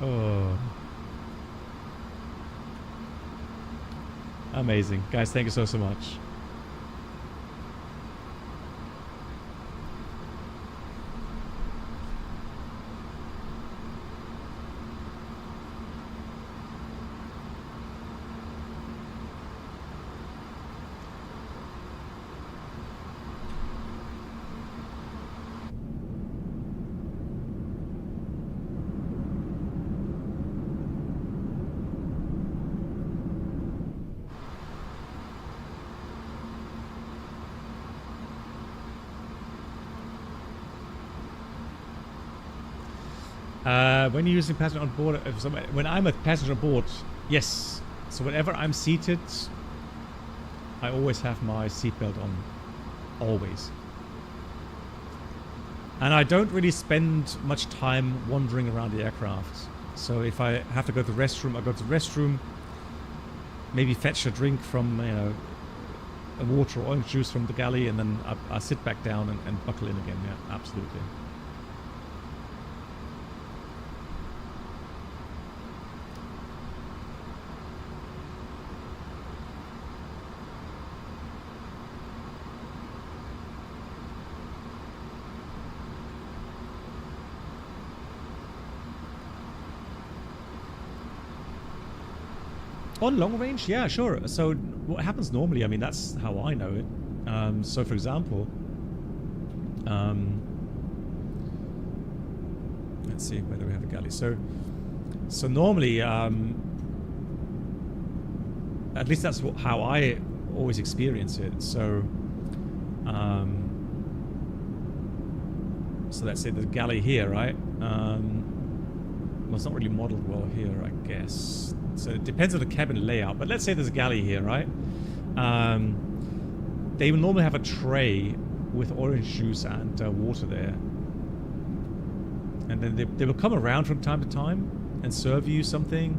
Oh. Amazing. Guys, thank you so much. When you're using passenger on board, when I'm a passenger on board, yes. So whenever I'm seated, I always have my seatbelt on. Always. And I don't really spend much time wandering around the aircraft. So if I have to go to the restroom, I go to the restroom. Maybe fetch a drink from, you know, a water or orange juice from the galley, and then I sit back down and buckle in again. Yeah, absolutely. On long range, yeah, sure. So what happens normally, I mean, that's how I know it. So for example, let's see whether we have a galley. So normally, at least that's how I always experience it. So so let's say the galley here, right? Well, it's not really modeled well here, I guess. So it depends on the cabin layout, but let's say there's a galley here, right? They will normally have a tray with orange juice and water there. And then they will come around from time to time and serve you something.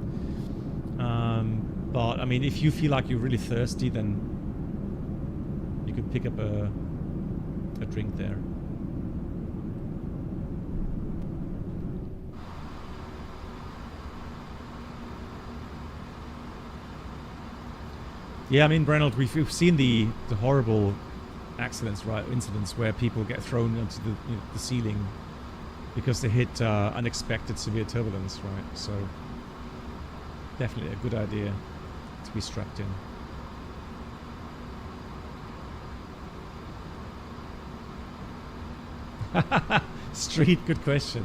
But, I mean, if you feel like you're really thirsty, then you could pick up a drink there. Yeah, I mean, Brenold, we've seen the horrible accidents, right? Incidents where people get thrown onto the ceiling because they hit unexpected severe turbulence, right? So definitely a good idea to be strapped in. Street, good question.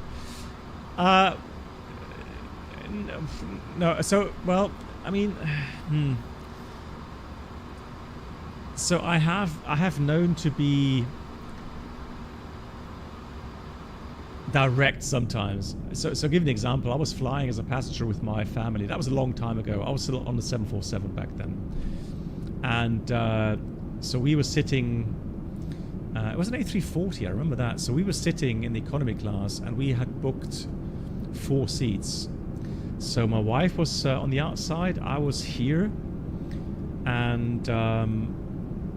No, so, well, I mean, So I have known to be direct sometimes. So give you an example. I was flying as a passenger with my family. That was a long time ago. I was still on the 747 back then. And so we were sitting, it was an A340, I remember that. So we were sitting in the economy class and we had booked 4 seats. So my wife was on the outside, I was here, and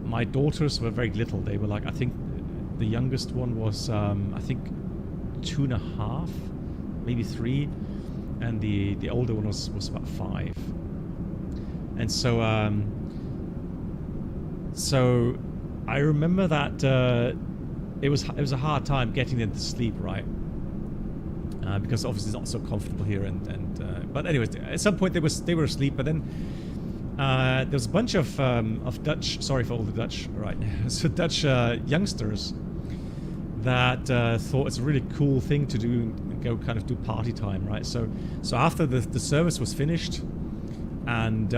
my daughters were very little. They were like, I think the youngest one was, I think 2.5, maybe 3, and the older one was about 5. And so so I remember that it was a hard time getting them to sleep, right? Because obviously it's not so comfortable here, and but anyways, at some point they were asleep, but then there was a bunch of Dutch, sorry for all the Dutch, right? So Dutch youngsters that thought it's a really cool thing to do, go kind of do party time, right? So after the service was finished, and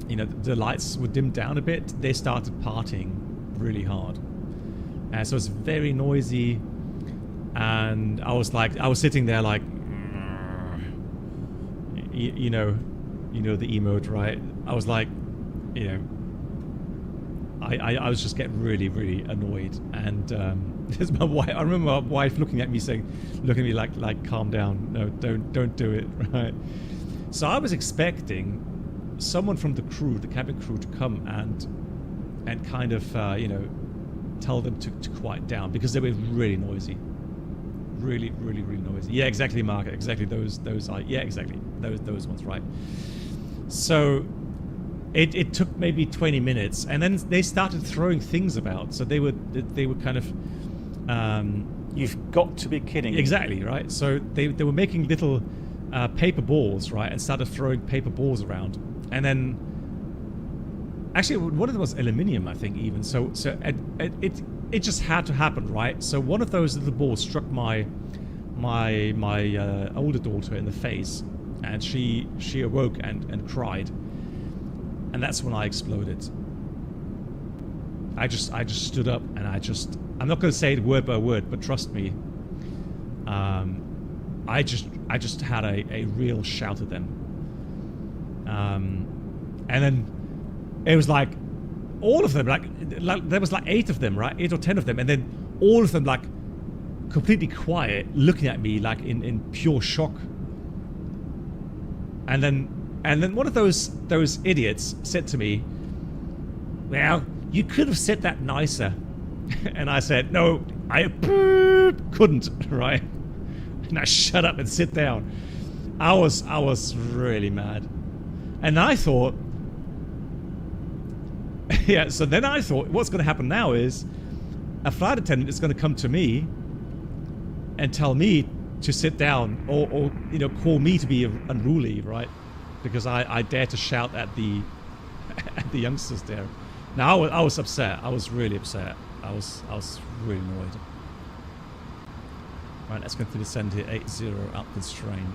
you know, the lights were dimmed down a bit, they started partying really hard, and so it's very noisy. And I was sitting there like, you know the emote, right? I was like, you know, I was just getting really, really annoyed. And there's my wife. I remember my wife looking at me like, calm down. No, don't do it, right? So I was expecting someone from the crew, the cabin crew, to come and kind of, you know, tell them to quiet down because they were really noisy. Really, really, really noisy. Yeah, exactly, Mark. Exactly those are, yeah, exactly those ones, right? So it took maybe 20 minutes, and then they started throwing things about. So they were kind of you've got to be kidding. Exactly, right? So they were making little paper balls, right, and started throwing paper balls around, and then actually one of them was aluminium, I think, even. So it just had to happen, right? So one of those little balls struck my older daughter in the face, and she awoke and cried, and that's when I exploded. I just stood up, and I'm not going to say it word by word, but trust me, I just had a real shout at them, and then it was like all of them, like there was like 8 of them, right? 8 or 10 of them, and then all of them like completely quiet, looking at me like in pure shock. And then one of those idiots said to me, "Well, you could have said that nicer." And I said, "No, I couldn't," right? And I shut up and sit down. I was really mad. And I thought, yeah, so then I thought, what's going to happen now is a flight attendant is going to come to me and tell me to sit down, or you know, call me to be unruly, right? Because I dare to shout at the at the youngsters there. Now I was upset. I was really upset. I was really annoyed. Right, let's go to descend here. 80 upwards train.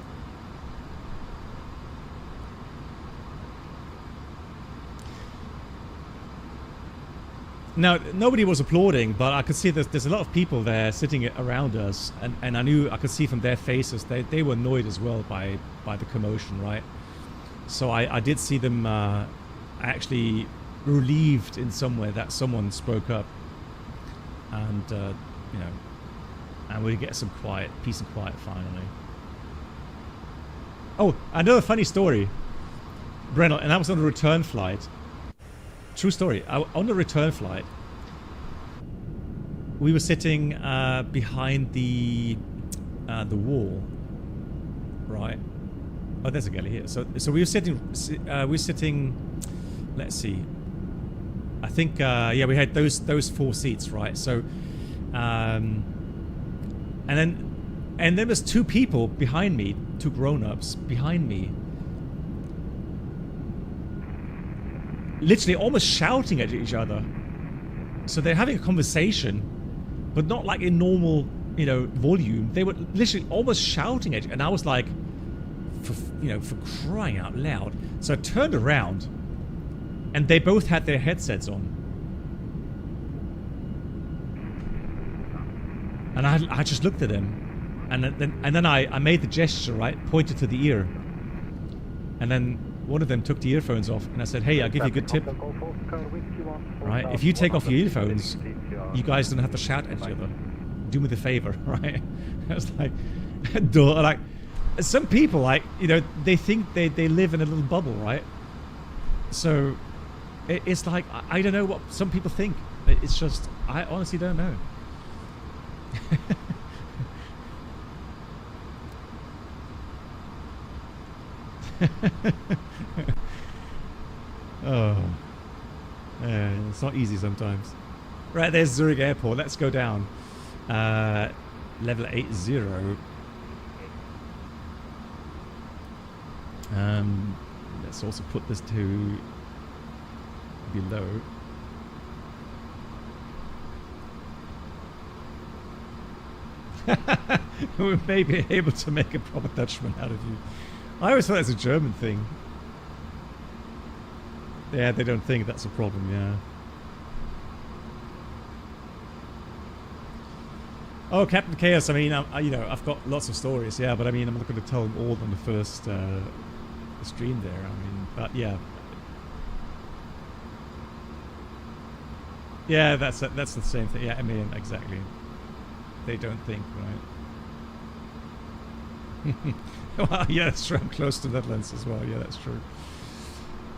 Now, nobody was applauding, but I could see there's a lot of people there sitting around us, and I could see from their faces they were annoyed as well by the commotion, right? So I did see them actually relieved in some way that someone spoke up, and you know, and we get some peace and quiet finally. Oh, another funny story, Brennell, and that was on a return flight. True story. On the return flight, we were sitting behind the wall, right? Oh, there's a galley here. So we were sitting. Let's see. I think yeah, we had those 4 seats, right? So, and there was 2 people behind me, 2 grown-ups behind me, literally almost shouting at each other. So they're having a conversation, but not like in normal, you know, volume. They were literally almost shouting at you, and I was like, for crying out loud. So I turned around, and they both had their headsets on, and I just looked at them, and then I made the gesture, right, pointed to the ear, and then one of them took the earphones off, and I said, "Hey, I'll give you a good tip. Right, if you take off your earphones, you guys don't have to shout at each other. Do me the favor," right? I was like, duh. Like, some people, like, you know, they think they live in a little bubble, right? So it's like, I don't know what some people think. It's just, I honestly don't know. Oh, it's not easy sometimes. Right, there's Zurich Airport. Let's go down. Level 80. Let's also put this to below. We may be able to make a proper Dutchman out of you. I always thought that's a German thing. Yeah, they don't think that's a problem, yeah. Oh, Captain Chaos, I mean, you know, I've got lots of stories, yeah, but I mean, I'm not going to tell them all on the first stream there, I mean, but yeah. Yeah, that's the same thing, yeah, I mean, exactly. They don't think, right? Well, yeah, that's true, I'm close to Netherlands as well, yeah, that's true.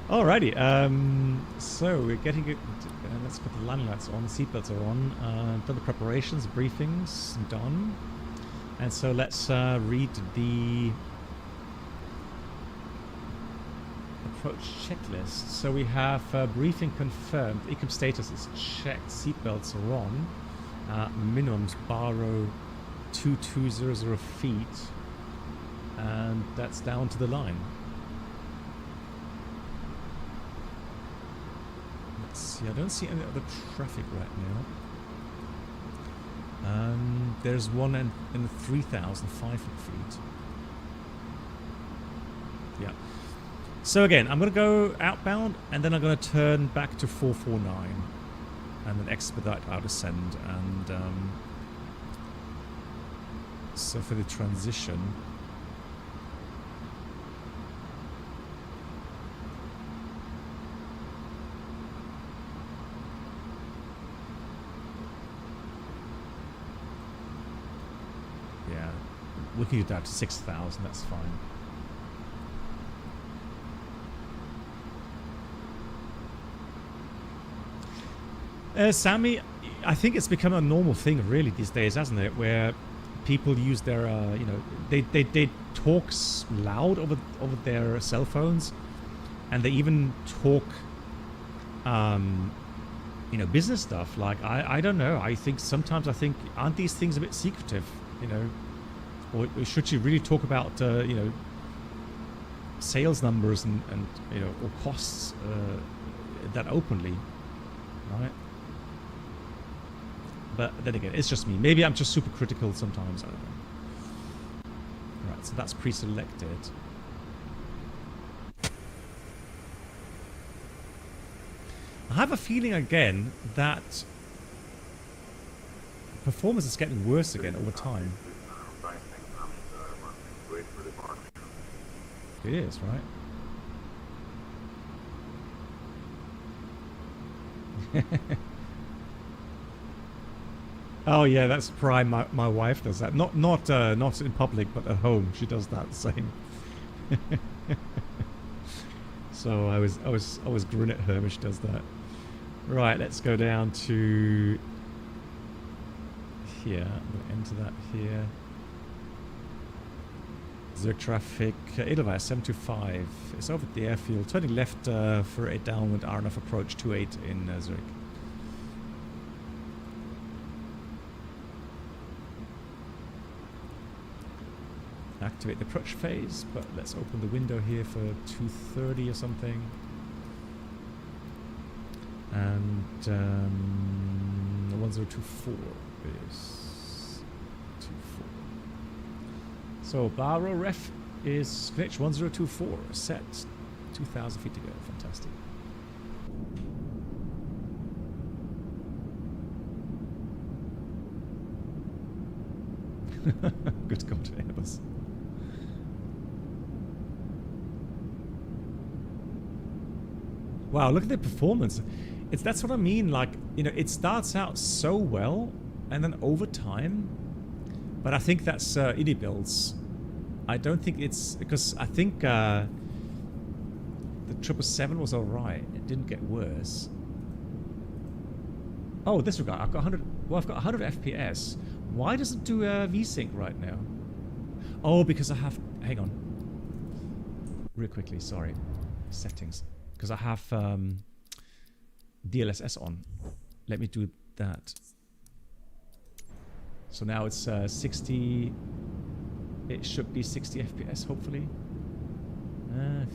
Alrighty, so we're getting it. Let's put the landing lights on, seatbelts are on, done the preparations, briefings done, and so let's read the approach checklist. So we have briefing confirmed, ecom status is checked, seatbelts are on, minimums borrow 2200 feet, and that's down to the line. See, I don't see any other traffic right now. There's one in 3,500 feet. Yeah. So again, I'm going to go outbound, and then I'm going to turn back to 449, and then expedite our descent. And so for the transition. We can do that to 6,000. That's fine. Sammy, I think it's become a normal thing really these days, hasn't it? Where people use their, you know, they talk loud over their cell phones, and they even talk, you know, business stuff. Like I don't know. I think sometimes aren't these things a bit secretive, you know, or should you really talk about, you know, sales numbers and you know, or costs that openly, right? But then again, it's just me. Maybe I'm just super critical sometimes. I don't know. Right, so that's pre-selected. I have a feeling again that performance is getting worse again over time. It is, right? Oh yeah, that's Prime. My wife does that. Not in public, but at home she does that same. So I always grin at her when she does that. Right, let's go down to here. I'm going to enter that here. Zurich traffic, Edelweiss 725. It's over at the airfield. Turning left for a downwind RNF approach 28 in Zurich. Activate the approach phase, but let's open the window here for 230 or something. And 1024 is 24. So Barrow ref is glitch 1024, set 2,000 feet to go. Fantastic. Good to come to Airbus. Wow, look at the performance. That's what I mean. Like, you know, it starts out so well, and then over time. But I think that's iniBuilds. I don't think it's because I think the 777 was all right. It didn't get worse. Oh, this regard, I've got 100. Well, I've got 100 FPS. Why does it do VSync right now? Oh, because I have. Hang on. Real quickly, sorry. Settings. Because I have DLSS on. Let me do that. So now it's 60. It should be 60 FPS, hopefully.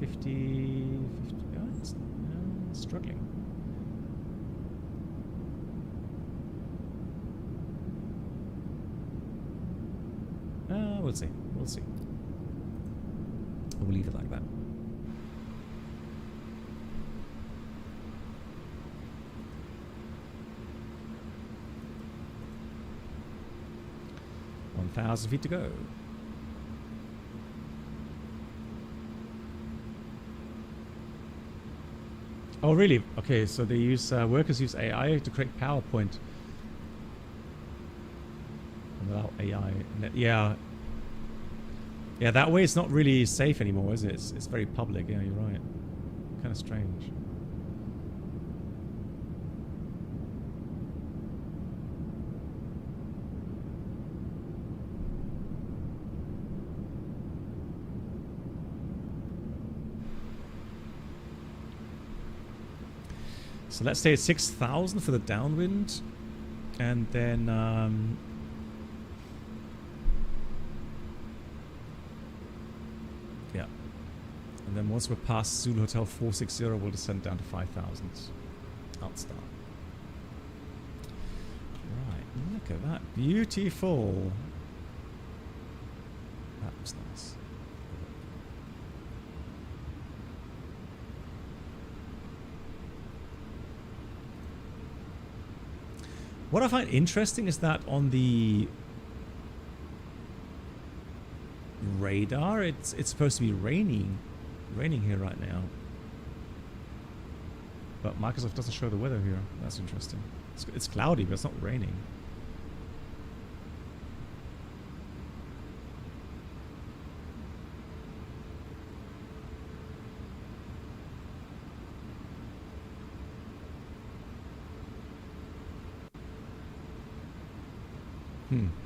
50. Oh, it's struggling. We'll see. We'll see. We'll leave it like that. $1,000 feet to go. Oh, really? Okay, so they use workers use AI to create PowerPoint. Without AI, yeah. Yeah, that way it's not really safe anymore, is it? It's very public. Yeah, you're right. Kind of strange. So let's say it's 6,000 for the downwind, and then yeah, and then once we're past Zulu Hotel 460, we'll descend down to 5,000. Outstart. Right, look at that, beautiful. That was nice. What I find interesting is that on the radar, it's supposed to be raining here right now. But Microsoft doesn't show the weather here. That's interesting. It's cloudy, but it's not raining.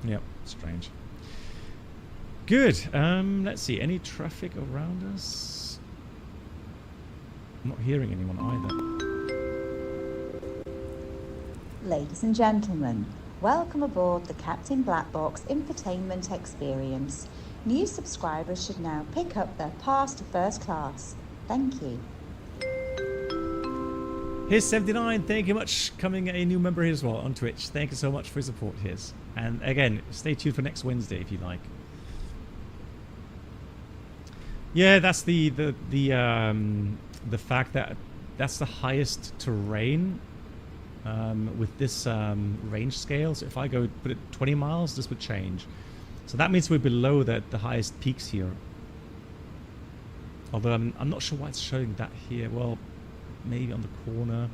Yep, strange. Good. Let's see. Any traffic around us? I'm not hearing anyone either. Ladies and gentlemen, welcome aboard the Captain Black Box infotainment experience. New subscribers should now pick up their pass to first class. Thank you. Here's 79. Thank you much. Coming a new member here as well on Twitch. Thank you so much for your support, Hiz. And again, stay tuned for next Wednesday if you like. Yeah, that's the fact that that's the highest terrain with this range scale. So if I go put it 20 miles, this would change. So that means we're below the highest peaks here. Although I'm not sure why it's showing that here. Well, maybe on the corner.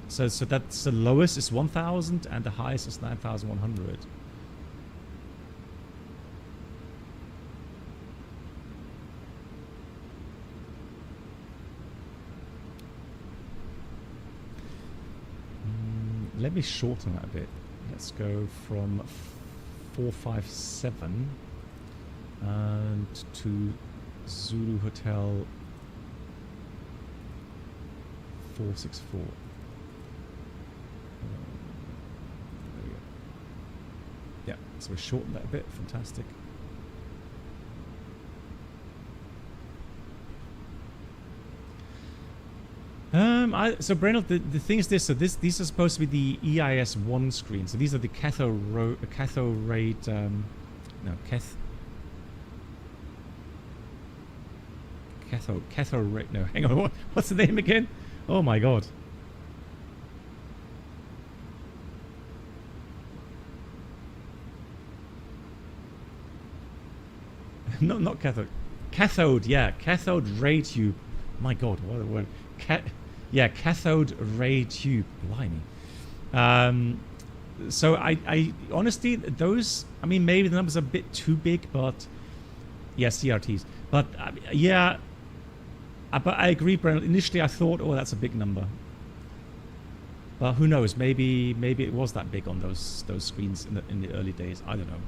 So that's the lowest is 1,000 and the highest is 9,100. Let me shorten that a bit. Let's go from 457 and to Zulu Hotel 464. There we go. Yeah, so we shortened that a bit. Fantastic. So Breno, the thing is this. So these are supposed to be the EIS1 screen. So these are the cathode ray. Cathode ray. No, hang on. What's the name again? Oh my god. Not cathode. Cathode, yeah, cathode ray tube. My god, what a word. Yeah, cathode ray tube. Blimey. So I honestly, those, I mean, maybe the numbers are a bit too big, but yeah, CRTs. But yeah, but I agree, Brent. Initially, I thought, oh, that's a big number. But who knows? Maybe it was that big on those screens in the early days. I don't know.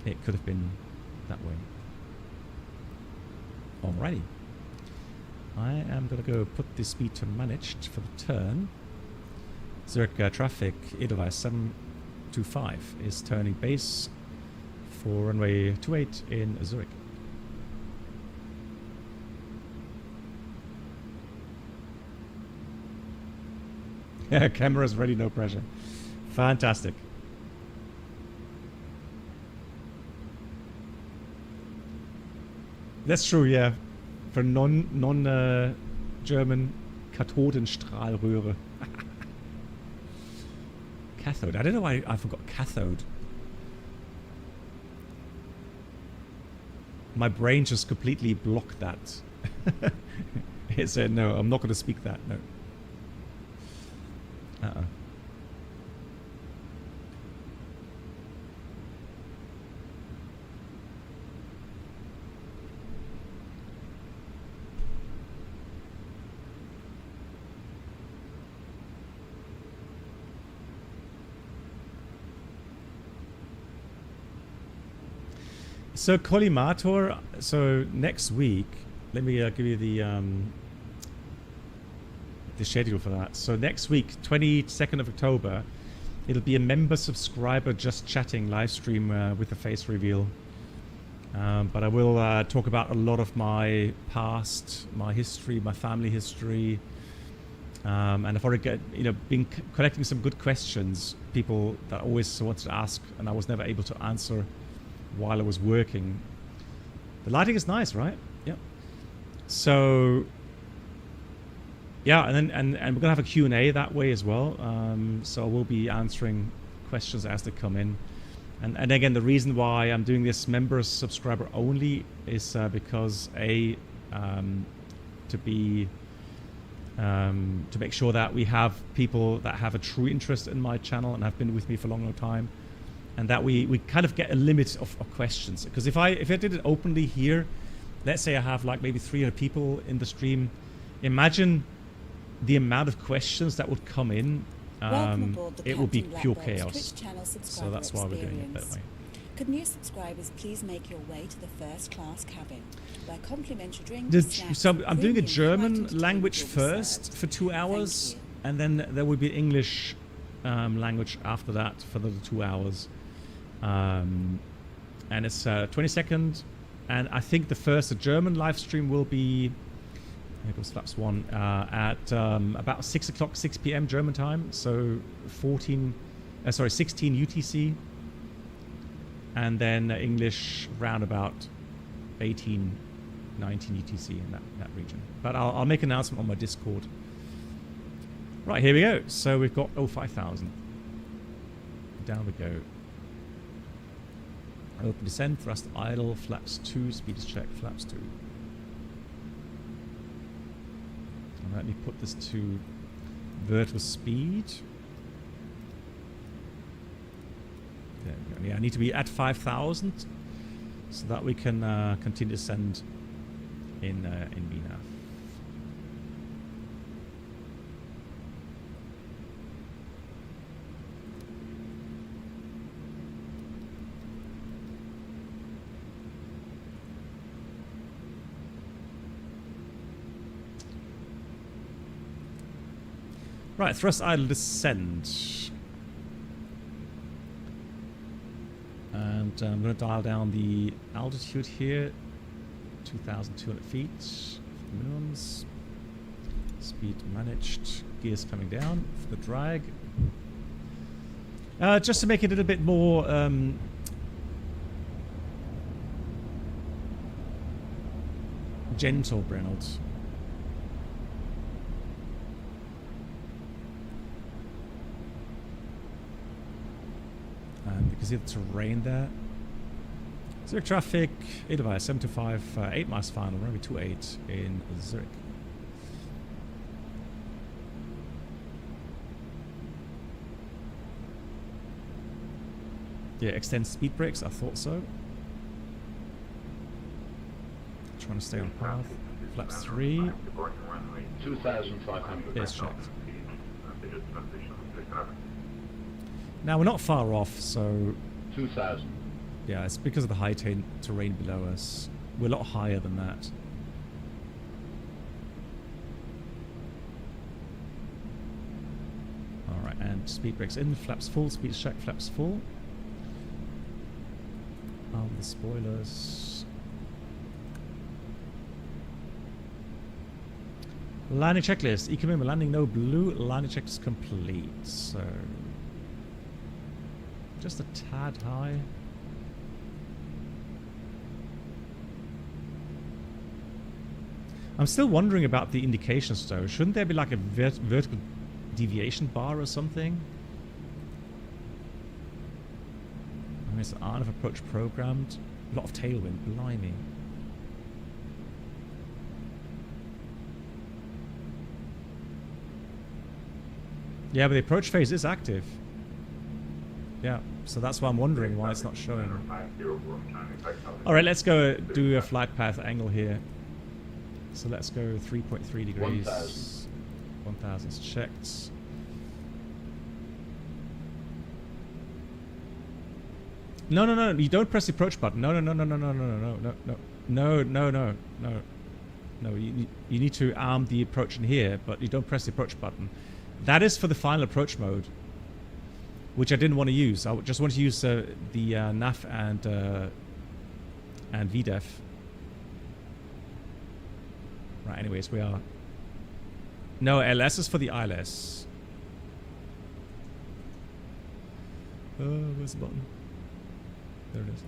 It could have been that way. Alrighty. I am going to go put the speed to managed for the turn. Zurich traffic, Edelweiss 725 is turning base for runway 28 in Zurich. Yeah, camera's ready, no pressure. Fantastic. That's true, yeah. For non-German Kathodenstrahlröhre. Cathode. I don't know why I forgot cathode. My brain just completely blocked that. It said, no, I'm not going to speak that. No. So Collimator, so next week, let me give you the schedule for that. So next week, 22nd of October, it'll be a member subscriber just chatting live stream with the face reveal. But I will talk about a lot of my past, my history, my family history, and I've already been collecting some good questions, people that always wanted to ask, and I was never able to answer while I was working. The lighting is nice, right? Yeah. So yeah, and we're gonna have a Q&A that way as well. So I will be answering questions as they come in. And again, the reason why I'm doing this member subscriber only is because to make sure that we have people that have a true interest in my channel and have been with me for a long time. And that we kind of get a limit of questions. Because if I did it openly here, let's say I have like maybe 300 people in the stream, imagine the amount of questions that would come in it will be pure chaos. So that's why we're doing it that way. Could new subscribers please make your way to the first class cabin, where complimentary drinks, so I'm doing a German language first for 2 hours, and then there will be English language after that for the 2 hours. And it's 22nd, and I think the German live stream will be, here goes flaps 1, at about 6 p.m. German time, so 16 UTC. And then English round about 18, 19 UTC in that region. But I'll make an announcement on my Discord. Right, here we go. So we've got 5,000. Down we go. Open descent, thrust idle, flaps 2, speed is check, flaps 2. And let me put this to vertical speed. There we go. Yeah, I need to be at 5,000 so that we can continue to send in VNAV. Right, thrust idle descent. And I'm going to dial down the altitude here, 2,200 feet, minimums. Speed managed, gears coming down for the drag. Just to make it a little bit more gentle, Brennard. Because of the terrain there. Zurich traffic, 8 via 725, 8 miles final, runway 28 in Zurich. Yeah, extend speed brakes, I thought so. Trying to stay on path. Flaps 3. 2,500. Yes, checked. Now we're not far off, so 2,000. Yeah, it's because of the high terrain below us. We're a lot higher than that. Alright, and speed brakes in, flaps full, speed check, flaps full. The spoilers. Landing checklist. Economic landing, no blue. Landing check is complete. So just a tad high. I'm still wondering about the indications though. Shouldn't there be like a vertical deviation bar or something? I mean, it's an RF approach programmed. A lot of tailwind, blimey. Yeah, but the approach phase is active. Yeah, so that's why I'm wondering why it's not showing. Alright, let's go do a flight path angle here. So let's go 3.3 degrees. 1,000 is checked. No, no, no, you don't press the approach button. No, no, no, no, no, no, no, no, no, no, no, no, no, no. No, you need to arm the approach in here, but you don't press the approach button. That is for the final approach mode, which I didn't want to use. I just want to use the NAF and VDEF. Right, anyways, we are... No, LS is for the ILS. Where's the button? There it is.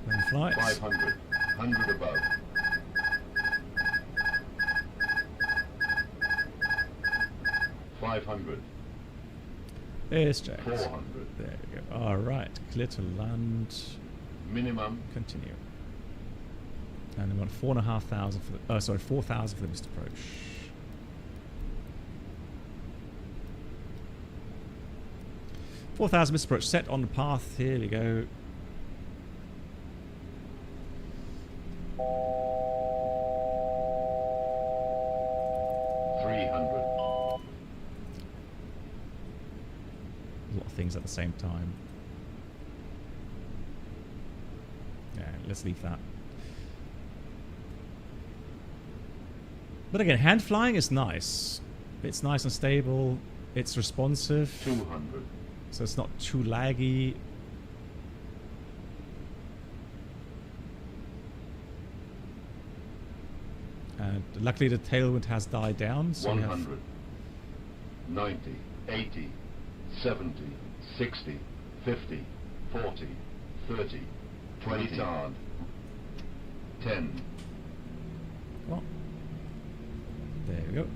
Then flight. 500. 100 above. $500. It's checked. 400. There we go. Alright, clear to land. Minimum. Continue. And we want 4,500 for the... sorry, 4,000 for the missed approach. $4,000 missed approach set on the path. Here we go. at the same time. Yeah, let's leave that. But again, hand flying is nice. It's nice and stable. It's responsive. 200. So it's not too laggy. And luckily the tailwind has died down. So 100. 90. 80. 70. 60. 50. 40. 30. 20 tard. 10. Oh. There we go.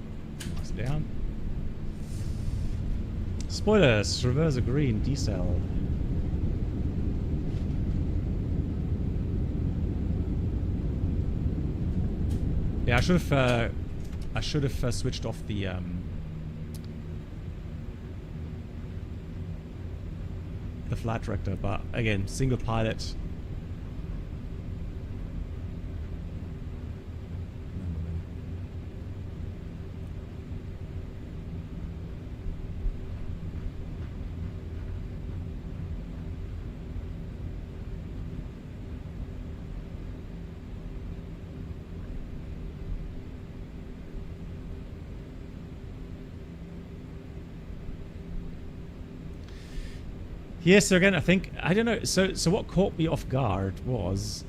Nice down. Spoilers. Reverse a green. Decel. Yeah, I should have switched off the flight director, but again, single pilot. Yes, so again, I don't know. So what caught me off guard was,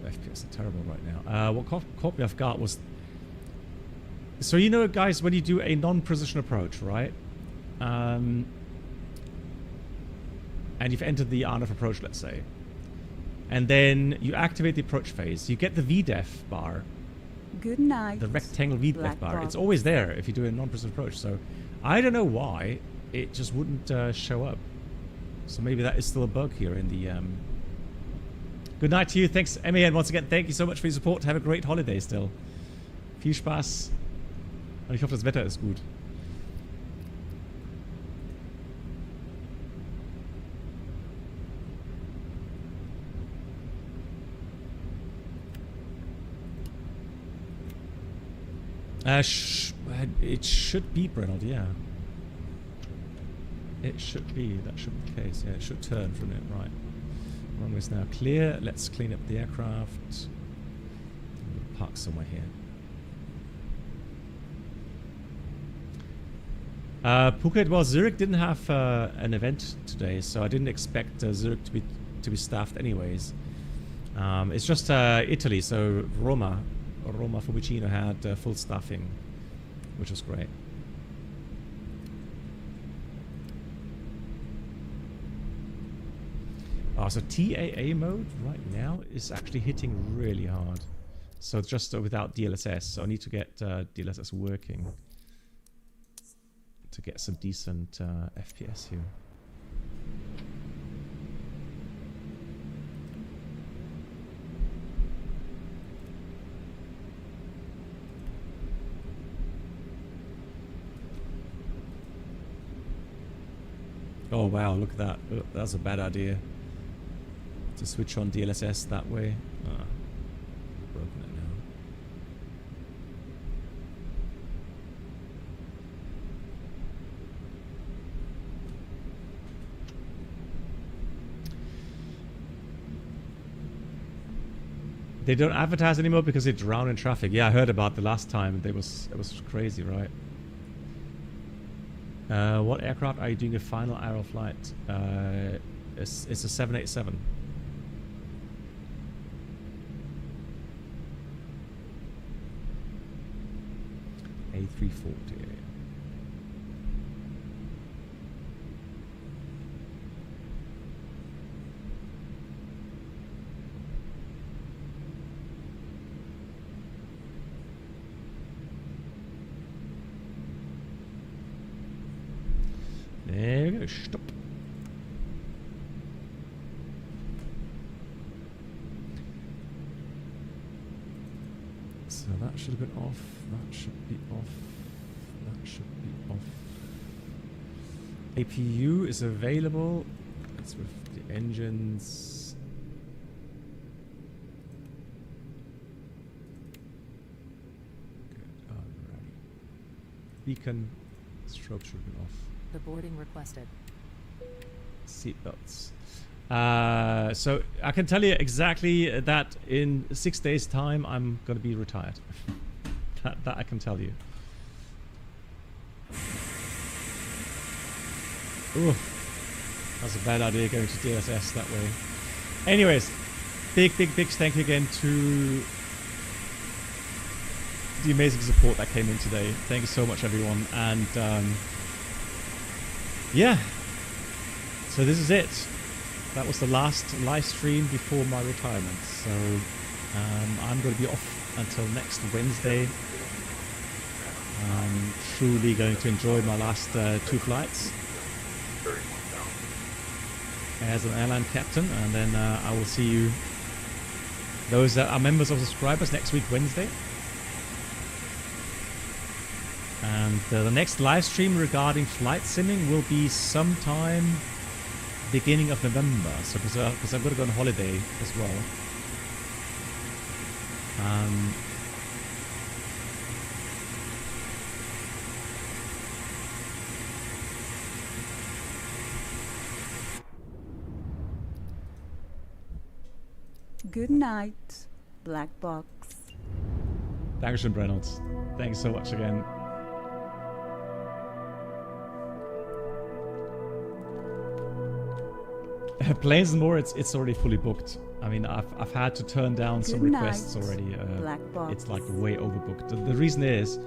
FPS are terrible right now. What caught me off guard was, so you know, guys, when you do a non-precision approach, right? And you've entered the RNF approach, let's say, and then you activate the approach phase, you get the VDEF bar. Good night. The rectangle VDEF bar. It's always there if you do a non-precision approach. So I don't know why it just wouldn't show up. So maybe that is still a bug here in the... Good night to you. Thanks, MAN. Once again, thank you so much for your support. Have a great holiday still. Viel Spaß. Und ich hoffe, das Wetter ist gut. It should be Brennard, yeah. It should be. That should be the case. Yeah, it should turn from it. Right. Runway's now clear. Let's clean up the aircraft. We'll park somewhere here. Phuket. Well, Zurich didn't have an event today, so I didn't expect Zurich to be staffed anyways. It's just Italy. So Roma Fiumicino had full staffing, which was great. So TAA mode right now is actually hitting really hard. So it's just without DLSS. So I need to get DLSS working to get some decent FPS here. Oh wow, look at that. Oh, that's a bad idea. To switch on DLSS that way. Broken it now. They don't advertise anymore because they drown in traffic. Yeah, I heard about the last time. It was crazy, right? What aircraft are you doing a final aero flight? It's a 787. A340. There we go. Stop. So that should have been off. That should be off. That should be off. APU is available. It's with the engines. Good. Alright. Beacon. Strobe should have been off. The boarding requested. Seatbelts. So I can tell you exactly that in 6 days' time I'm going to be retired. that I can tell you. Ooh, that's a bad idea going to DSS that way. Anyways, big thank you again to the amazing support that came in today. Thank you so much, everyone. And yeah, so this is it. That was the last live stream before my retirement. So I'm going to be off until next Wednesday. I'm truly going to enjoy my last 2 flights as an airline captain, and then I will see you, those that are members or subscribers, next week Wednesday. And the next live stream regarding flight simming will be sometime beginning of November, so because I'm going to go on holiday as well. Good night, Black Box. Dankeschön, Reynolds. Thanks so much again. Planes and more, it's already fully booked. I mean, I've had to turn down some requests already. It's like way overbooked. The reason is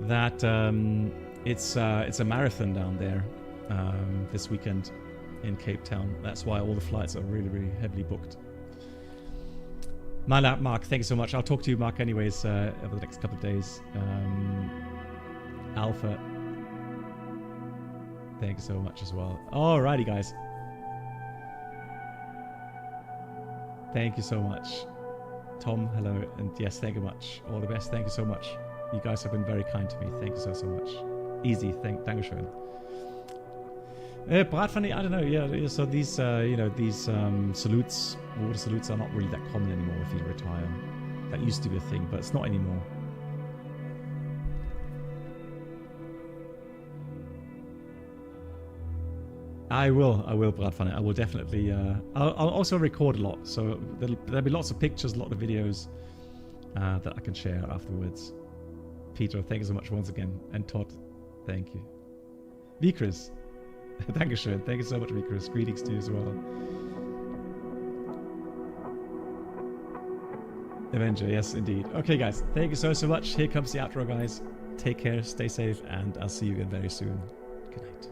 that it's a marathon down there this weekend in Cape Town. That's why all the flights are really heavily booked. My lap, Mark, thank you so much. I'll talk to you, Mark, anyways, over the next couple of days. Alpha, thank you so much as well. Alrighty, guys. Thank you so much. Tom, hello, and yes, thank you much. All the best, thank you so much. You guys have been very kind to me. Thank you so much. Easy, Dankeschön. Bratpfanne, I don't know, yeah, so these, you know, these salutes, water salutes are not really that common anymore if you retire. That used to be a thing, but it's not anymore. I will, Bratpfanne. I will definitely, I'll also record a lot, so there'll be lots of pictures, a lot of videos that I can share afterwards. Peter, thank you so much once again. And Todd, thank you. Vikris, Dankeschön. Thank you so much, Vikris. Greetings to you as well. Avenger, yes, indeed. Okay, guys, thank you so much. Here comes the outro, guys. Take care, stay safe, and I'll see you again very soon. Good night.